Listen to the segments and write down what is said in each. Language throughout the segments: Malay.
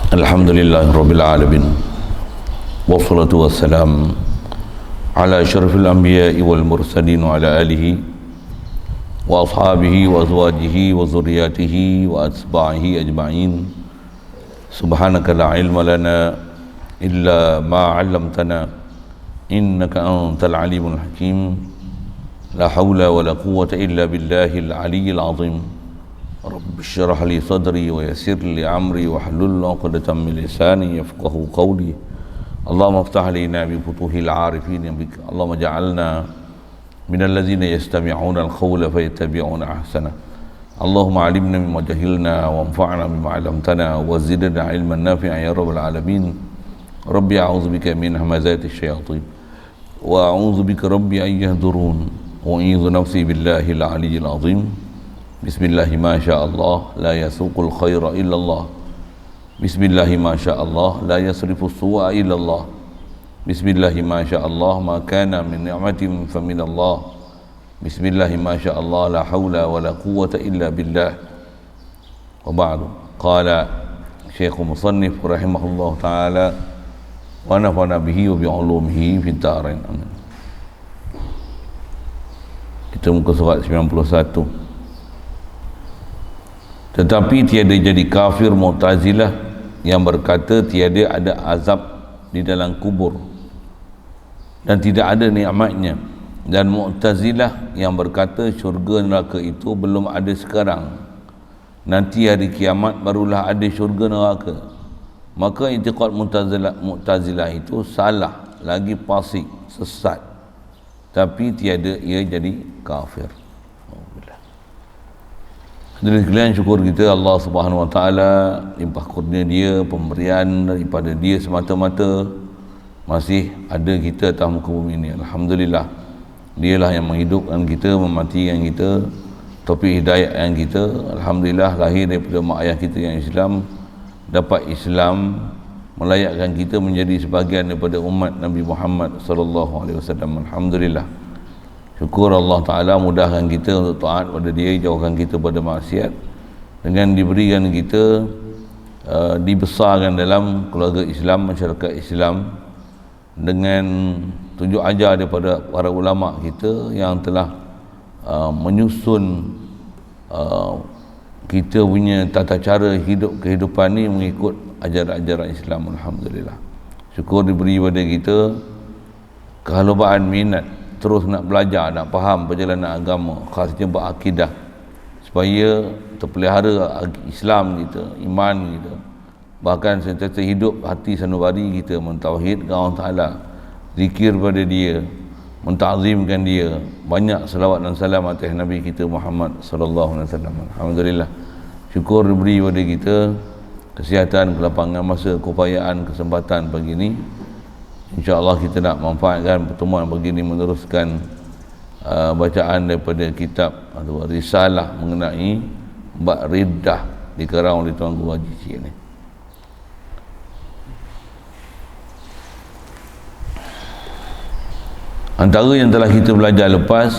Alhamdulillah Rabbil Alamin. Wassalatu wassalam ala asyrafil anbiya'i wal mursalin wa ala alihi wa ashabihi wa azwajihi wa zurriyatihi wa atba'ihi ajma'in. Subhanaka la ilma lana illa ma 'allamtana innaka antal alimul hakim. La hawla wa la quwwata illa billahil aliyyil azim. Rabbi syrah li sadri wa yassir li amri wa hlul 'uqdatam min lisani yafqahu qawli. Allahumma iftah lana bi futuhil 'arifin bik. Allahumma ja'alna minal ladzina yastami'una al-qawla fayattabi'una ahsana. Allahumma 'allimna mimma jahilna wa anfa'na bima 'allamtana wa zidna 'ilman nafi'an ya rabbal alamin. Rabbi a'udzubika min hamazati syayatin wa a'udzubika rabbi an yahdurun wa a'udzu nafsi billahil 'aliyyil 'azim. Bismillahi ma sya'allah la yasuqul khaira illallah. Bismillahi ma sya'allah la yasrifu su'a illallah. Bismillahi ma sya'allah ma kana min ni'matin faminallah. Bismillahi ma sya'allah la hawla wa la quwwata illa billah. Wa ba'du. Qala Syekh Musannif rahimahullah ta'ala wa nafa'na bihi wa bi'ulumihi fid dharain. Amin. Kita muka surat 91. Tetapi tiada jadi kafir Mu'tazilah yang berkata tiada ada azab di dalam kubur dan tidak ada nikmatnya, dan Mu'tazilah yang berkata syurga neraka itu belum ada sekarang, nanti hari kiamat barulah ada syurga neraka. Maka i'tiqad Mu'tazilah itu salah lagi, fasik, sesat, tapi tiada ia jadi kafir. Hadirin sekalian, syukur kita Allah Subhanahu Wa Taala, limpah kurnia Dia, pemberian daripada Dia semata-mata masih ada kita atas muka bumi ini. Alhamdulillah, Dialah yang menghidupkan kita, mematikan kita, topik hidayah yang kita. Alhamdulillah, lahir daripada mak ayah kita yang Islam, dapat Islam melayakkan kita menjadi sebahagian daripada umat Nabi Muhammad sallallahu alaihi wasallam. Alhamdulillah. Syukur Allah Ta'ala mudahkan kita untuk taat pada Dia, jauhkan kita pada maksiat, dengan diberikan kita dibesarkan dalam keluarga Islam, masyarakat Islam, dengan tunjuk ajar daripada para ulama kita yang telah menyusun kita punya tata cara hidup kehidupan ni mengikut ajaran-ajaran Islam. Alhamdulillah. Syukur diberi pada kita kehalubaan minat terus nak belajar, nak faham perjalanan agama, khasnya berakidah, supaya terpelihara Islam kita, iman kita, bahkan sentiasa hidup hati sanubari kita mentauhidkan Allah Ta'ala, zikir pada Dia, mentazimkan Dia, banyak selawat dan salam atas Nabi kita Muhammad sallallahu alaihi wasallam. Alhamdulillah. Syukur diberi pada kita kesihatan, kelapangan masa, keupayaan, kesempatan pagi ini. InsyaAllah kita nak manfaatkan pertemuan begini meneruskan bacaan daripada kitab atau risalah mengenai bab riddah dikarang oleh Tuan Guru Haji Cik ni. Antara yang telah kita belajar lepas,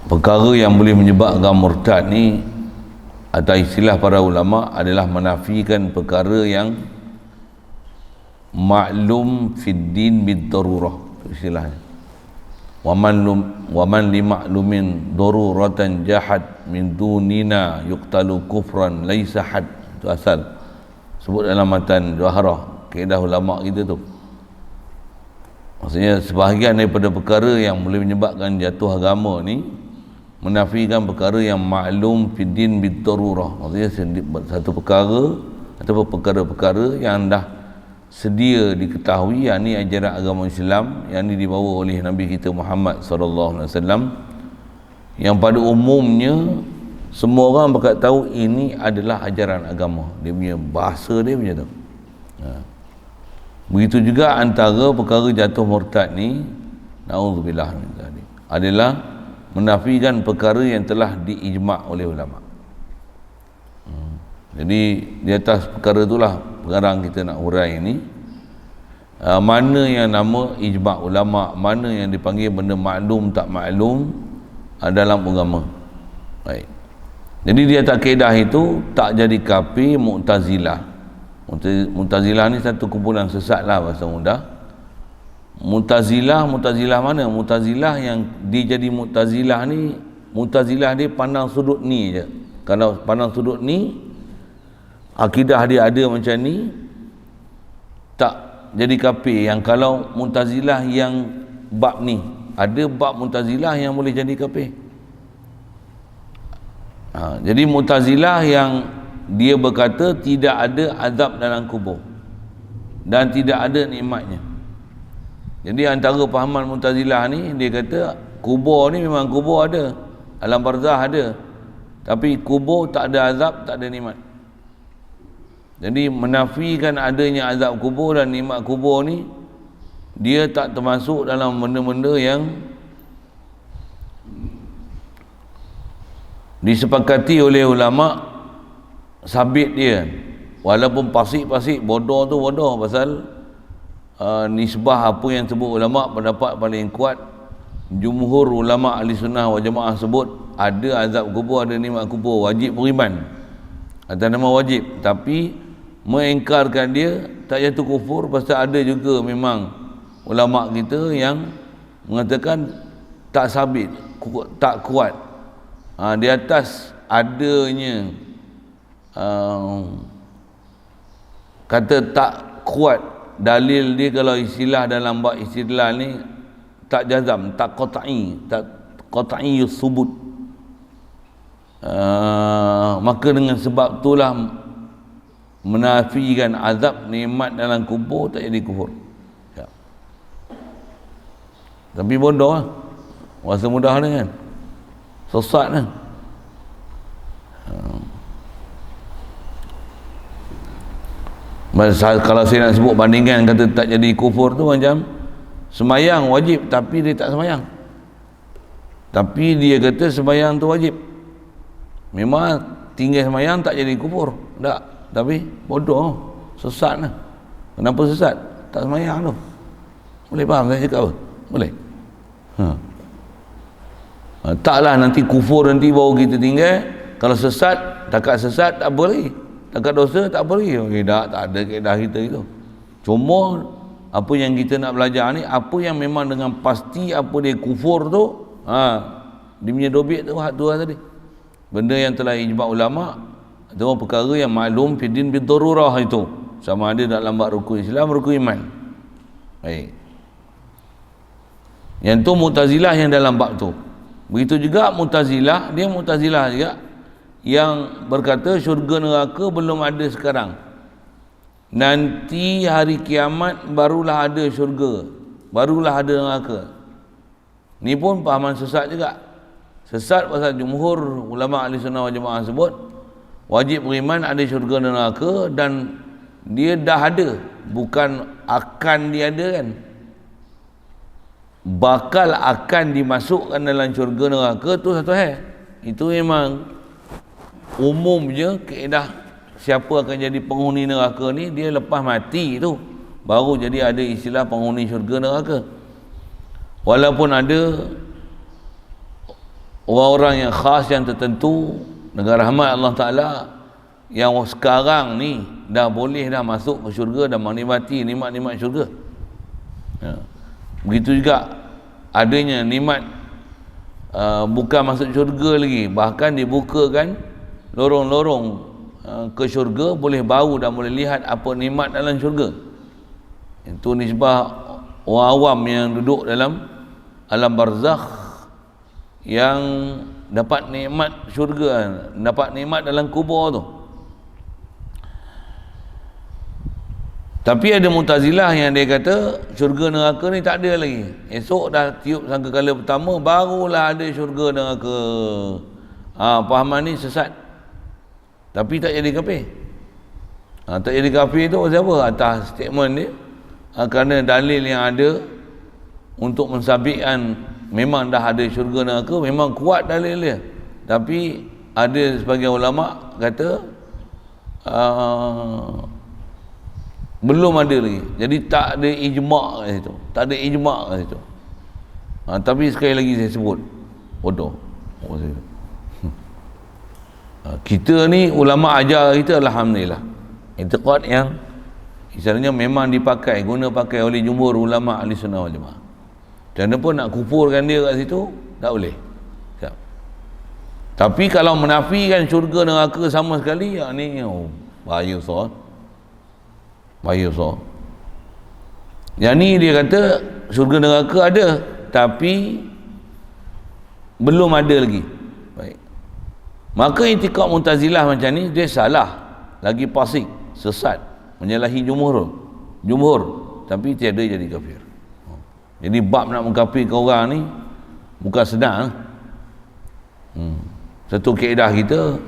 perkara yang boleh menyebabkan murtad ni atau istilah para ulama adalah menafikan perkara yang maklum fid din bid darurah, istilahnya. Wa man li ma'lumin daruratan jahad min dunina yuqtalu kufran laisa had. Itu asal sebut dalam matan Jawaharah, kaedah ulama kita tu. Maksudnya sebahagian daripada perkara yang boleh menyebabkan jatuh agama ni menafikan perkara yang maklum fid din bid darurah. Maksudnya satu perkara atau perkara-perkara yang dah sedia diketahui, yang ni ajaran agama Islam yang ni dibawa oleh Nabi kita Muhammad sallallahu alaihi wasallam, yang pada umumnya semua orang bakal tahu ini adalah ajaran agama. Dia punya bahasa dia punya tu. Begitu juga antara perkara jatuh murtad ni, naudzubillah min zalik, adalah menafikan perkara yang telah diijma' oleh ulama. Jadi di atas perkara itulah sekarang kita nak hurai ini, mana yang nama ijma' ulama, mana yang dipanggil benda maklum tak maklum dalam agama. Baik. Jadi di atas kaedah itu tak jadi kafir Mu'tazilah Mu'tazilah ni satu kumpulan sesat lah bahasa mudah. Mu'tazilah mana? Mu'tazilah yang dia jadi Mu'tazilah ni, Mu'tazilah dia pandang sudut ni je. Kalau pandang sudut ni, akidah dia ada macam ni, tak jadi kafir. Yang kalau Mu'tazilah yang bab ni, ada bab Mu'tazilah yang boleh jadi kafir. Jadi Mu'tazilah yang dia berkata tidak ada azab dalam kubur dan tidak ada nikmatnya. Jadi antara pahaman Mu'tazilah ni, dia kata kubur ni memang kubur ada, alam barzah ada, tapi kubur tak ada azab, tak ada nikmat. Jadi menafikan adanya azab kubur dan nikmat kubur ni, dia tak termasuk dalam benda-benda yang disepakati oleh ulama sabit dia. Walaupun pasik-pasik bodoh tu bodoh, pasal nisbah apa yang sebut ulama pendapat paling kuat, jumhur ulama ahli sunnah wal jamaah sebut ada azab kubur, ada nikmat kubur, wajib beriman atas nama wajib. Tapi mengingkarkan dia tak jatuh kufur, pasal ada juga memang ulama kita yang mengatakan tak sabit, tak kuat. Di atas adanya kata tak kuat, dalil dia kalau istilah dalam bab istidlal ni tak jazam, tak qat'i, tak qat'i subut. Maka dengan sebab itulah menafikan azab nikmat dalam kubur tak jadi kufur. Ya. Tapi bodoh lah, rasa mudah ni kan, sesat kan. Kalau saya nak sebut bandingkan kata tak jadi kufur tu macam semayang wajib tapi dia tak semayang, tapi dia kata semayang tu wajib. Memang tinggal semayang tak jadi kufur tak, tapi bodoh, sesat lah. Kenapa sesat? Tak semayang tu. Boleh faham saya cakap apa? Boleh? Taklah nanti kufur nanti baru kita tinggal. Kalau sesat, takat sesat tak apa lagi, takat dosa tak apa lagi. Tak ada kaedah kita itu. Cuma apa yang kita nak belajar ni, apa yang memang dengan pasti apa dia kufur tu, dia punya dobit tu, hak tu lah tadi, benda yang telah ijma' ulama', atau perkara yang maklum fidin bidururah itu, sama ada dalam bab rukun Islam, rukun iman. Baik, yang tu Mu'tazilah yang dalam bab tu. Begitu juga Mu'tazilah, dia Mu'tazilah juga yang berkata syurga neraka belum ada sekarang, nanti hari kiamat barulah ada syurga, barulah ada neraka. Ni pun pahaman sesat juga. Sesat pasal jumhur ulama ahli sunnah wal jamaah sebut wajib beriman ada syurga dan neraka, dan dia dah ada, bukan akan dia ada kan, bakal akan dimasukkan dalam syurga neraka tu satu hal. Itu memang umum je kaedah siapa akan jadi penghuni neraka ni, dia lepas mati tu baru jadi ada istilah penghuni syurga neraka. Walaupun ada orang-orang yang khas yang tertentu dengan rahmat Allah Ta'ala yang sekarang ni dah boleh dah masuk ke syurga dan menikmati nikmat-nikmat syurga. Begitu juga adanya nikmat bukan masuk syurga lagi, bahkan dibukakan lorong-lorong ke syurga, boleh bau dan boleh lihat apa nikmat dalam syurga. Itu nisbah orang awam yang duduk dalam alam barzakh yang dapat nikmat syurga, dapat nikmat dalam kubur tu. Tapi ada Mu'tazilah yang dia kata syurga neraka ni tak ada lagi, esok dah tiup sangkakala pertama barulah ada syurga neraka. Pahaman ni sesat, tapi tak jadi kafir. Tak jadi kafir tu pasal apa? Atas statement dia, kerana dalil yang ada untuk mensabitkan memang dah ada syurga neraka, memang kuat dalil dia. Tapi ada sebagian ulama kata belum ada lagi, jadi tak ada ijma' kat situ, tak ada ijma' kat situ. Tapi sekali lagi saya sebut bodoh. Kita ni ulama ajar kita alhamdulillah, I'tiqad yang misalnya memang guna pakai oleh jumhur ulama ahli sunnah wal jamaah. Macam pun nak kufurkan dia kat situ tak boleh. Tapi kalau menafikan syurga neraka sama sekali, yang ni bahaya besar. Bahaya besar. Yang ni dia kata syurga neraka ada, tapi belum ada lagi. Baik. Maka i'tiqad Mu'tazilah macam ni dia salah, lagi fasik, sesat, menyalahi jumhur, tapi tiada jadi kafir. Jadi bab nak mengkafirkan orang ni bukan senang. Satu kaedah kita,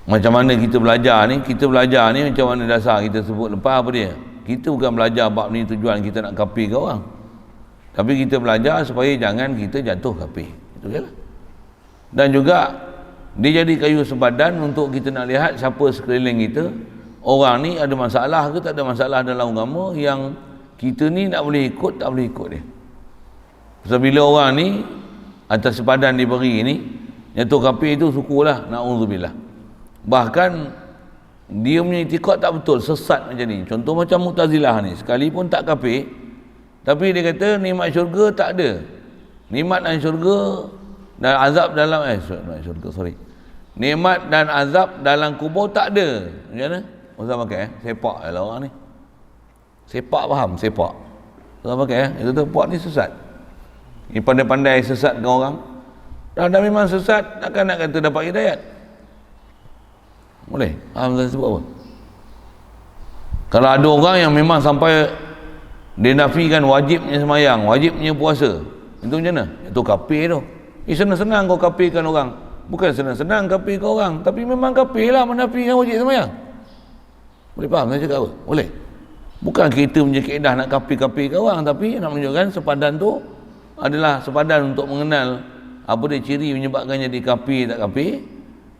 macam mana kita belajar ni macam mana dasar kita sebut lepas apa dia. Kita bukan belajar bab ni tujuan kita nak kafirkan orang, tapi kita belajar supaya jangan kita jatuh kafir. Itu je lah. Dan juga dia jadi kayu sepadan untuk kita nak lihat siapa sekeliling kita, orang ni ada masalah ke tak ada masalah dalam agama, yang kita ni nak boleh ikut tak boleh ikut dia. Sebab bila orang ni atas sepadan diberi ni jatuh kafir, itu syukurlah, na'udzubillah. Bahkan dia punya i'tiqad tak betul, sesat macam ni. Contoh macam Mu'tazilah ni, sekalipun tak kafir, tapi dia kata nikmat syurga tak ada, nikmat dan syurga dan azab dalam nikmat dan azab dalam kubur tak ada. Macam mana? Ustaz pakai sepak lah orang ni. Sepak faham? Sepak Ustaz pakai itu tu, puak ni sesat. Ni pandai-pandai sesatkan orang. Dah memang sesat, takkan nak kata dapat hidayat? Boleh? Faham saya sebut apa? Kalau ada orang yang memang sampai dia nafikan wajibnya semayang, wajibnya puasa, itu macam mana? Itu kafir tu. Senang-senang kau kafirkan orang. Bukan senang-senang kafirkan orang, tapi memang kafir lah menafikan wajib semayang. Boleh faham saya cakap apa? Boleh? Bukan kita punya kaedah nak kafir-kafirkan orang, tapi nak menunjukkan sepadan tu adalah sepadan untuk mengenal apa dia ciri menyebabkan jadi kafir tak kafir.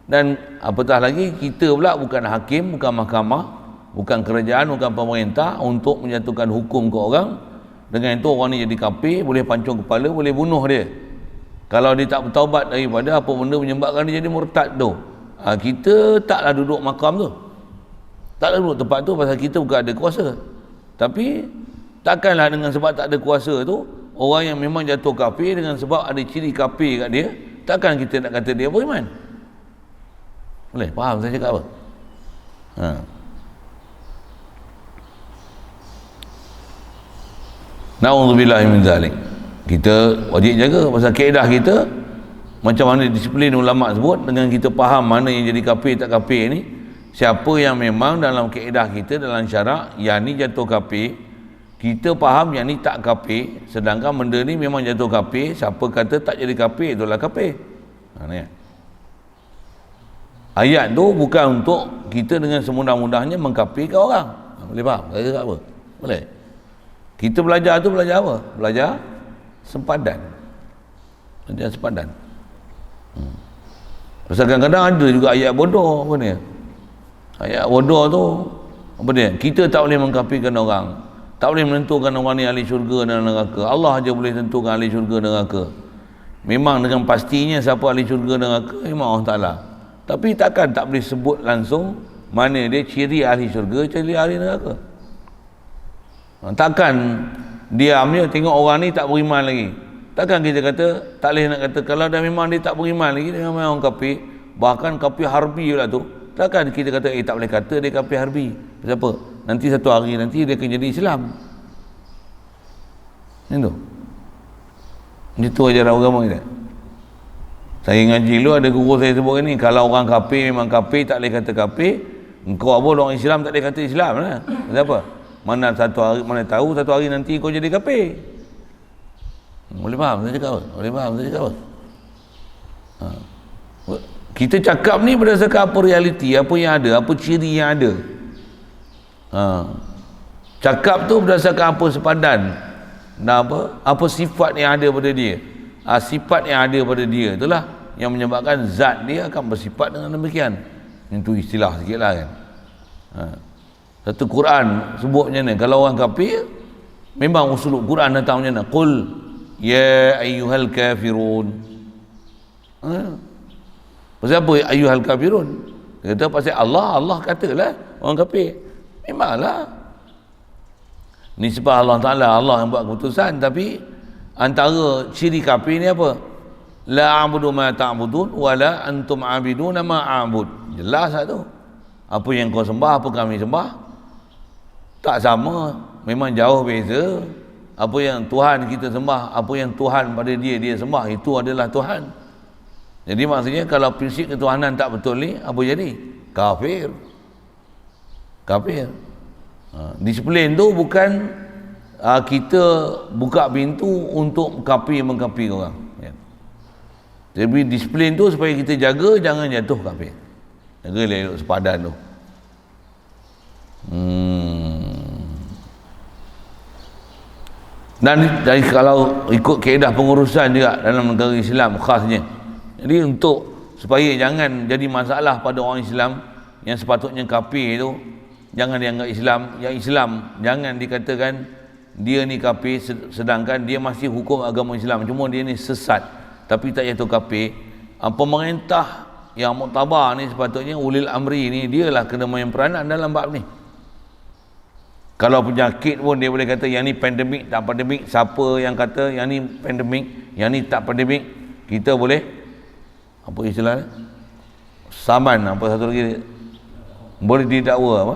Dan apatah lagi, kita pula bukan hakim, bukan mahkamah, bukan kerajaan, bukan pemerintah untuk menjatuhkan hukum ke orang. Dengan itu orang ni jadi kafir, boleh pancung kepala, boleh bunuh dia. Kalau dia tak bertaubat daripada apa benda menyebabkan dia jadi murtad tu, kita taklah duduk makam tu, taklah duduk tempat tu, pasal kita bukan ada kuasa. Tapi takkanlah dengan sebab tak ada kuasa tu, orang yang memang jatuh kafir dengan sebab ada ciri kafir kat dia, takkan kita nak kata dia beriman. Boleh faham saya cakap apa? Na'udzubillahi min zalik. Kita wajib jaga pasal kaedah kita, macam mana disiplin ulama sebut, dengan kita faham mana yang jadi kafir tak kafir ni. Siapa yang memang dalam kaedah kita, dalam syarak, yang ni jatuh kafir, kita faham yang ni tak kafir, sedangkan benda ni memang jatuh kafir. Siapa kata tak jadi kafir, itulah kafir. Ni ayat tu bukan untuk kita dengan semudah-mudahnya mengkafirkan orang. Boleh faham saya cakap apa? Boleh. Kita belajar tu belajar apa? Belajar sempadan. Belajar sempadan. Pasal kadang-kadang ada juga ayat bodoh apa ni? Ayat bodoh tu apa dia? Kita tak boleh mengkafirkan orang, tak boleh menentukan orang ni ahli syurga dan neraka. Allah aja boleh tentukan ahli syurga dan neraka. Memang dengan pastinya siapa ahli syurga dan neraka memang Allah Ta'ala. Tapi takkan tak boleh sebut langsung mana dia ciri ahli syurga, ciri ahli neraka. Takkan diamnya tengok orang ni tak beriman lagi, takkan kita kata, tak boleh nak kata kalau dah memang dia tak beriman lagi, dia memang orang kafir, bahkan kafir harbi pula tu. Takkan kita kata tak boleh kata dia kafir harbi. Pasal apa? Nanti satu hari nanti dia akan jadi Islam. Itu itu ajaran agama kita. Saya ngaji dulu, ada guru saya sebut ni, kalau orang kafir memang kafir, tak boleh kata kafir. Engkau apa orang Islam tak boleh kata Islam lah. Kenapa? Mana satu hari, mana tahu satu hari nanti kau jadi kafir. Boleh faham saya cakap apa? Boleh faham saya cakap apa? Kita cakap ni berdasarkan apa realiti, apa yang ada, apa ciri yang ada. Cakap tu berdasarkan apa sepadan dan apa sifat yang ada pada dia. Sifat yang ada pada dia itulah yang menyebabkan zat dia akan bersifat dengan demikian. Itu istilah sikit lah kan. Satu Quran sebut macam mana, kalau orang kafir memang usul Quran datang macam mana, qul ya ayyuhal kafirun. Pasal apa ayyuhal kafirun? Dia kata pasal Allah katalah orang kafir. Memanglah. Nisbah Allah Ta'ala, Allah yang buat keputusan. Tapi antara ciri kafir ni apa? La a'budu ma ta'budun wa la antum 'abiduna ma a'bud. Jelas tak tu? Apa yang kau sembah, apa kami sembah, tak sama, memang jauh beza. Apa yang Tuhan kita sembah, apa yang Tuhan pada dia sembah, itu adalah Tuhan. Jadi maksudnya kalau prinsip ketuhanan tak betul ni, apa jadi? Kafir. Kafir. Disiplin tu bukan kita buka pintu untuk mengkafir orang. Jadi disiplin tu supaya kita jaga jangan jatuh kafir. Jaga elok sepadan tu. Dan dari kalau ikut kaedah pengurusan juga dalam negara Islam khasnya. Jadi untuk supaya jangan jadi masalah pada orang Islam yang sepatutnya kafir tu, jangan dianggap Islam. Yang Islam jangan dikatakan dia ni kafir sedangkan dia masih hukum agama Islam, cuma dia ni sesat tapi tak jatuh kafir. Pemerintah yang muktabar ni sepatutnya ulil amri ni dialah kena main peranan dalam bab ni. Kalau penyakit pun dia boleh kata yang ni pandemik tak pandemik, siapa yang kata yang ni pandemik, yang ni tak pandemik, kita boleh apa istilahnya? Saman apa satu lagi boleh didakwa apa?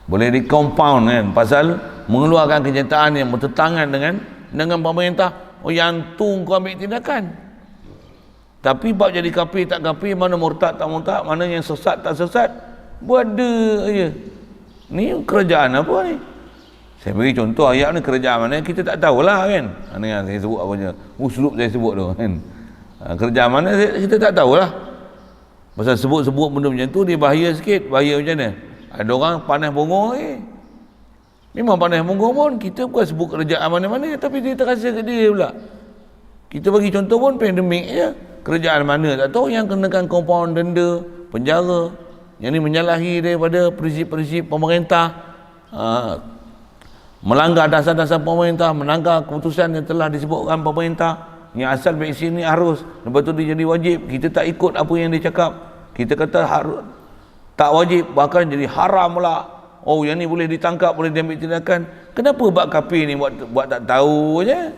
Boleh di compound kan pasal mengeluarkan kenyataan yang bertentangan dengan pemerintah. Oh yang tu kau ambil tindakan. Tapi bab jadi kafir tak kafir, mana murtad tak murtad, mana yang sesat tak sesat, berada aja. Ni kerajaan apa ni? Saya bagi contoh ayat ni kerajaan mana kita tak tahulah kan. Ini yang saya sebut apa je. Uslub saya sebut tu kan. Kerajaan mana kita tak tahulah. Pasal sebut-sebut benda macam tu dia bahaya sikit. Bahaya macam mana? Ada orang panas bongor memang panas bongor pun kita bukan sebut kerajaan mana-mana tapi dia terasa ke dia pula. Kita bagi contoh pun pandemik je. Kerajaan mana tak tahu yang kenakan kompaun denda, penjara. Yang ni menyalahi daripada prinsip-prinsip pemerintah, melanggar dasar-dasar pemerintah, melanggar keputusan yang telah disebutkan pemerintah. Yang asal vaksin ni harus, lepas tu dia jadi wajib, kita tak ikut apa yang dia cakap, kita kata harus tak wajib, bahkan jadi haram pula. Oh yang ni boleh ditangkap, boleh diambil tindakan. Kenapa bab kafir ni buat tak tahu je?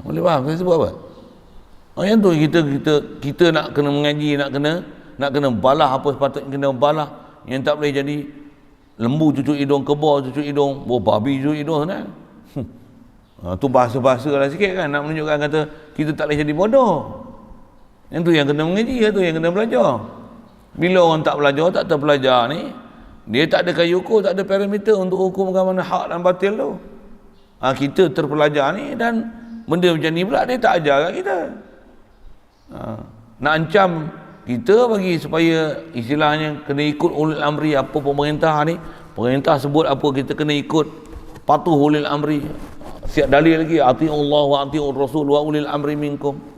Boleh faham saya sebut apa? Yang tu kita nak kena mengaji, nak kena balah apa sepatutnya kena balah. Yang tak boleh jadi lembu cucuk hidung, kebor cucuk hidung, babi cucuk hidung kan. Tu bahasa-bahasa lah sikit kan, nak menunjukkan kata kita tak boleh jadi bodoh. Yang tu yang kena mengaji, yang tu yang kena belajar. Bila orang tak belajar, tak terpelajar ni, dia tak ada kayu ukur, tak ada parameter untuk hukumkan mana hak dan batil tu. Kita terpelajar ni dan benda macam ni pula dia tak ajar kat kita. Nak ancam kita bagi supaya istilahnya kena ikut ulil amri apa pemerintah ni. Pemerintah sebut apa kita kena ikut, patuh ulil amri. Siap dalil lagi atiullah wa atiur rasul wa ulil amri minkum.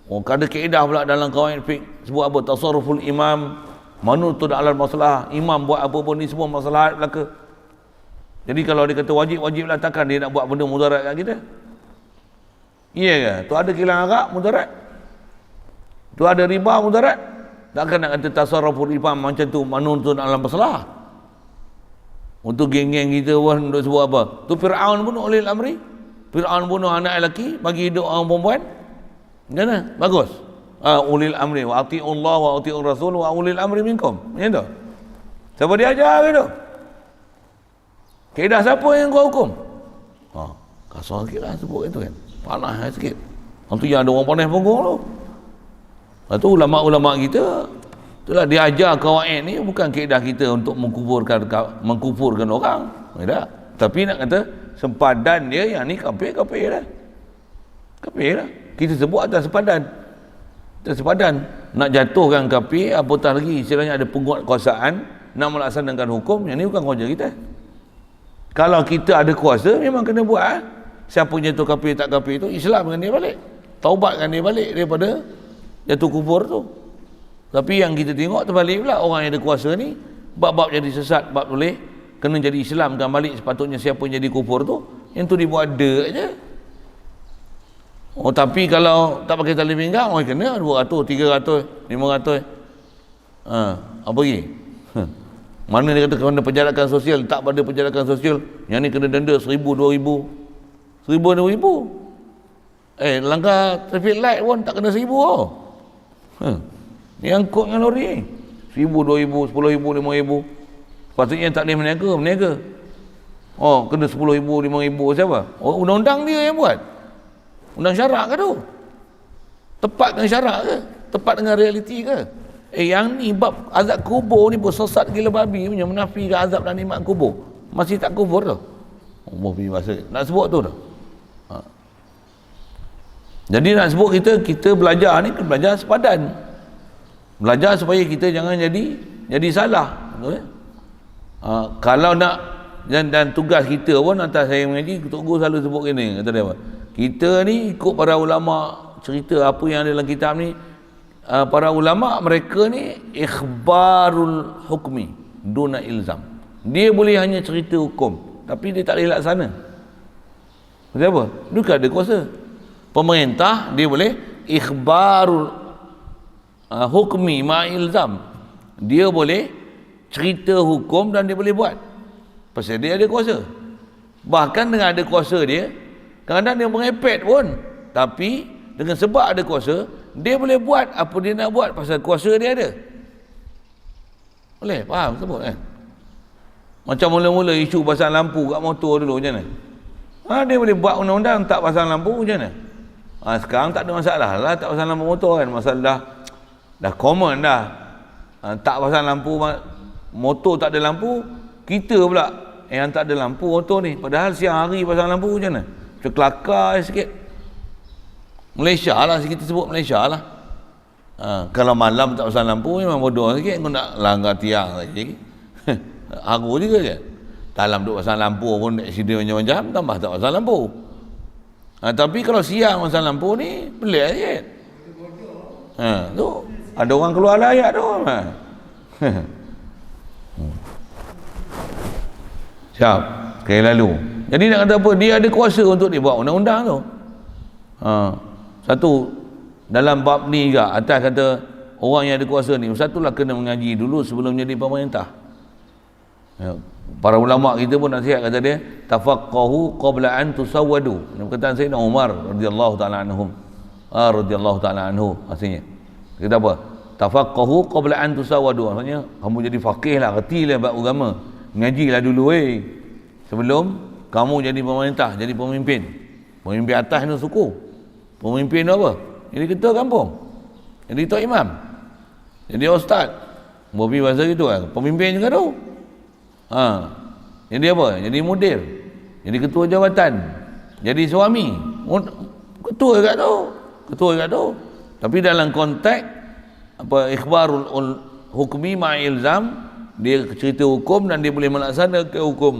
Ada kaedah pula dalam kawaid fiqh sebut apa tasarruful imam manutun alal masalah. Imam buat apa pun ni semua masalah belaka. Jadi kalau dia kata wajib-wajiblah, takkan dia nak buat benda mudarat kat kita? Iya ke? Tu ada kilang arak mudarat. Tu ada riba mudarat. Takkan nak kata tasarruful imam macam tu manutun alal masalah. Untuk geng-geng kita pun untuk sebut apa? Tu Fir'aun bunuh ulil amri. Fir'aun bunuh anak lelaki, bagi hidup orang perempuan. Macam mana? Bagus. Ulil amri wa atiullah wa atiur rasul wa ulil amri minkum. Macam tu. Siapa dia ajar ke tu? Kaedah siapa yang kau hukum? Kasar sikit lah sebut itu kan. Panas sikit. Nanti yang ada orang panas punggung tu. Lepas tu ulama-ulama kita, itulah dia ajar kawaid ni bukan kaedah kita untuk mengkufurkan orang. Tak. Tapi nak kata sempadan dia yang ni kafir dah. Kafir dah. Kita sebut atas sepadan. Nak jatuhkan kafir, apatah lagi istilahnya ada penguatkuasaan nak melaksanakan hukum, yang ni bukan kerja kita. Kalau kita ada kuasa memang kena buat. Siapa jatuh kafir tak kafir tu, Islamkan dia balik, taubatkan dia balik daripada jatuh kufur tu. Tapi yang kita tengok terbalik pula, orang yang ada kuasa ni bab-bab jadi sesat, bab boleh kena jadi Islamkan balik, sepatutnya siapa yang jadi kufur tu, yang tu dibuat ada je. Tapi kalau tak pakai tali pinggang, kena 200, 300 500. Apa lagi? Mana dia kata kena penjarakan sosial, tak pada penjarakan sosial, yang ni kena denda 1,000, 2,000. 1,000, 2,000. Langgar traffic light pun tak kena 1,000 oh. Ni angkut dengan lori 1,000, 2,000, 10,000, 5,000. Patutnya tak boleh meniaga. Kena 10,000, 5,000 siapa? Undang-undang dia yang buat. Undang syarak ke tu? Tepat dengan syarak ke? Tepat dengan realiti ke? Yang ni bab azab kubur ni pun sesat gila babi punya, menafikan azab dan nikmat kubur. Masih tak kufur tu. Allah pergi bahasa nak sebut tu dah. Jadi nak sebut kita belajar ni, belajar sepadan. Belajar supaya kita jangan jadi salah. Betul, kalau nak dan tugas kita pun, atas saya mengaji, Tok Guru selalu sebut gini, kata dia apa? Kita ni ikut para ulama cerita apa yang ada dalam kitab ni. Para ulama mereka ni ikhbarul hukmi duna ilzam. Dia boleh hanya cerita hukum, tapi dia tak boleh laksana. Maksud apa? Dia kan ada kuasa. Pemerintah dia boleh ikhbarul hukmi ma ilzam. Dia boleh cerita hukum dan dia boleh buat. Pasal dia ada kuasa. Bahkan dengan ada kuasa dia, kadang-kadang dia merepet pun, tapi dengan sebab ada kuasa, dia boleh buat apa dia nak buat pasal kuasa dia ada. Boleh faham sebut kan? Macam mula-mula isu pasang lampu kat motor dulu macam mana? Dia boleh buat undang-undang tak pasang lampu macam mana? Sekarang tak ada masalah lah tak pasang lampu motor kan. Masalah dah common dah. Tak pasang lampu motor, tak ada lampu, kita pula yang tak ada lampu motor ni. Padahal siang hari pasang lampu macam mana? Macam kelakar sikit. Malaysia lah, kita sebut Malaysia lah. Kalau malam tak pasang lampu memang bodoh sikit. Kau nak langgar tiang lagi. Aku juga je. Dalam duk pasang lampu pun accident macam-macam, tambah tak pasang lampu. Tapi kalau siang pasang lampu ni pelik sikit. Tu ada orang keluar lah ayat tu. Siap. Sekali lalu. Jadi nak kata apa? Dia ada kuasa untuk dia buat undang-undang tu. Satu dalam bab ni juga, atas kata orang yang ada kuasa ni, satulah kena mengaji dulu sebelum jadi pemerintah. Para ulama kita pun nasihat, kata dia tafaqqahu qabla an tusawwadu. Perkataan Sayyidina Umar radhiyallahu taala anhum, radhiyallahu taala anhu, maksudnya kata apa? Tafaqqahu qabla an tusawwadu, maksudnya kamu jadi faqih lah, retilah bab agama, ngajilah dulu sebelum kamu jadi pemerintah, jadi pemimpin. Pemimpin atas ni suku, pemimpin tu apa? Jadi ketua kampung, jadi tok imam, jadi ustaz, bobi bahasa gitu kan, pemimpin juga tu. Jadi apa? Jadi mudir, jadi ketua jawatan, jadi suami, ketua juga tu. Tapi dalam konteks apa, ikhbarul hukmi ma'ilzam, dia cerita hukum dan dia boleh melaksanakan hukum.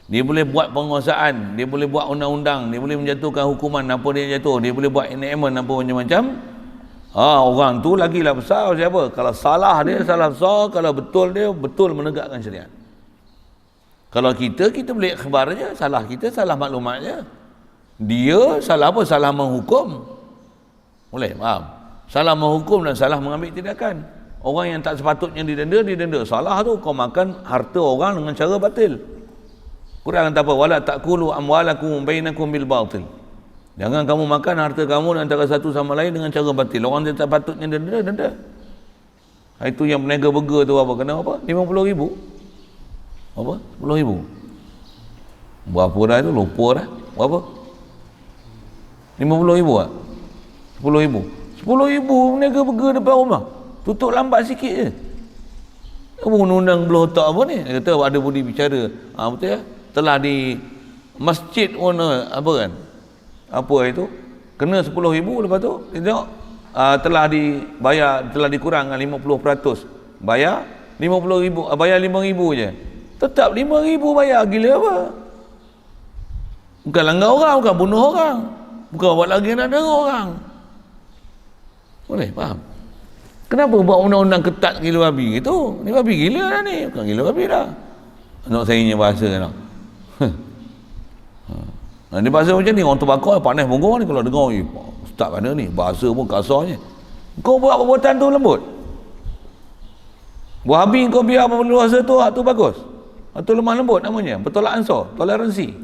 Dia boleh buat penguasaan, dia boleh buat undang-undang, dia boleh menjatuhkan hukuman apa dia jatuh, dia boleh buat enactment apa macam-macam. Orang tu lagilah besar siapa? Kalau salah dia salah besar, kalau betul dia betul menegakkan syariat. Kalau kita boleh ikhbar je, salah kita salah maklumat je. Dia salah apa? Salah menghukum. Boleh faham? Salah menghukum dan salah mengambil tindakan. Orang yang tak sepatutnya didenda. Salah tu kau makan harta orang dengan cara batil. Quran kata apa? Wala ta'kulu amwalakum bainakum bil batil. Jangan kamu makan harta kamu antara satu sama lain dengan cara batil. Orang yang tak patutnya denda. Itu yang peniaga burger tu apa? Kena apa? 50,000. Apa? 10,000. Berapa dah itu? Lupa dah. Berapa? 50,000 ah? 10,000. 10,000 peniaga burger depan rumah. Tutup lambat sikit je. Undang-undang belah otak apa ni? Dia kata ada budi bicara. Betul ya? Telah di masjid pun apa kan? Apa itu? Kena 10,000, lepas tu dia tengok telah dibayar, telah dikurangkan 50%. Bayar 50,000, bayar 5,000 je. Tetap 5,000 bayar, gila apa? Bukan langgar orang, bukan bunuh orang. Bukan buat lagi nak dengar orang. Boleh faham? Kenapa buat undang-undang ketat gila babi gitu? Ni babi gila dah ni, bukan gila babi dah. Nak sayangnya bahasa nak. Dia bahasa macam ni, orang terbakar panas bongong ni, kalau dengar ustaz mana ni, bahasa pun kasarnya. Kau buat perbuatan tu lembut. Wahabi kau biar apa berluasa tu bagus. Itu lemah lembut namanya, bertolak ansur, toleransi.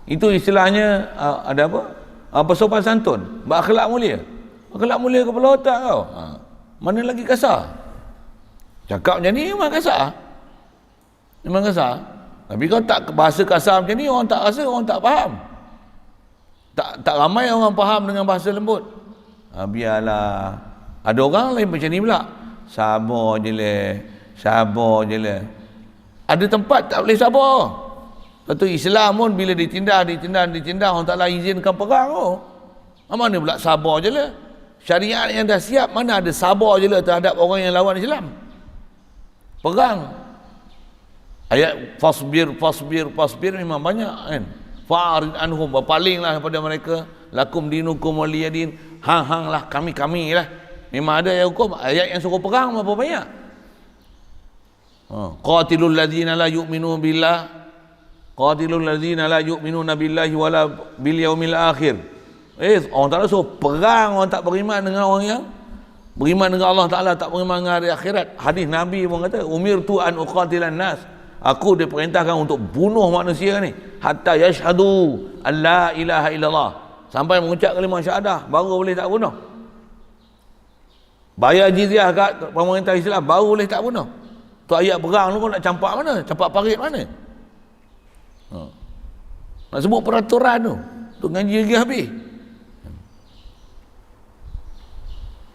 Itu istilahnya ada apa? Bersopan santun, berakhlak mulia. Akhlak mulia kepala otak kau. Mana lagi kasar? Cakap macam ni memang kasar. Memang kasar. Tapi kau tak bahasa kasar macam ni, orang tak rasa, orang tak faham. Tak ramai orang faham dengan bahasa lembut. Biarlah. Ada orang lain macam ni pula. Sabar je lah. Ada tempat tak boleh sabar. Satu Islam pun bila ditindas, orang Ta'ala izinkan perang tu. Mana pula sabar je lah. Syariat yang dah siap, mana ada sabar je lah terhadap orang yang lawan Islam. Perang. Ayat fasbir memang banyak kan. Fa'arid anhum, berpalinglah daripada mereka. Lakum dinukum waliyadin. Hang lah, kami lah. Memang ada ayat hukum, ayat yang suruh perang berapa banyak. Qatilul ladzina la yu'minuna billah. Qatilul ladzina la yu'minuna billahi wala bil yaumil akhir. Orang Ta'ala suruh perang orang tak beriman dengan orang yang beriman dengan Allah Ta'ala, tak beriman dengan hari akhirat. Hadis Nabi pun kata, umirtu an uqatilan nas. Aku diperintahkan untuk bunuh manusia ni hatta yashhadu an la ilaha illallah, sampai mengucap kalimah syahadah baru boleh tak bunuh. Bayar jizyah kat pemerintah Islam baru boleh tak bunuh. Tu ayat perang tu kau nak campak mana? Campak parit mana? Nak sebut peraturan tu ngaji lagi habis.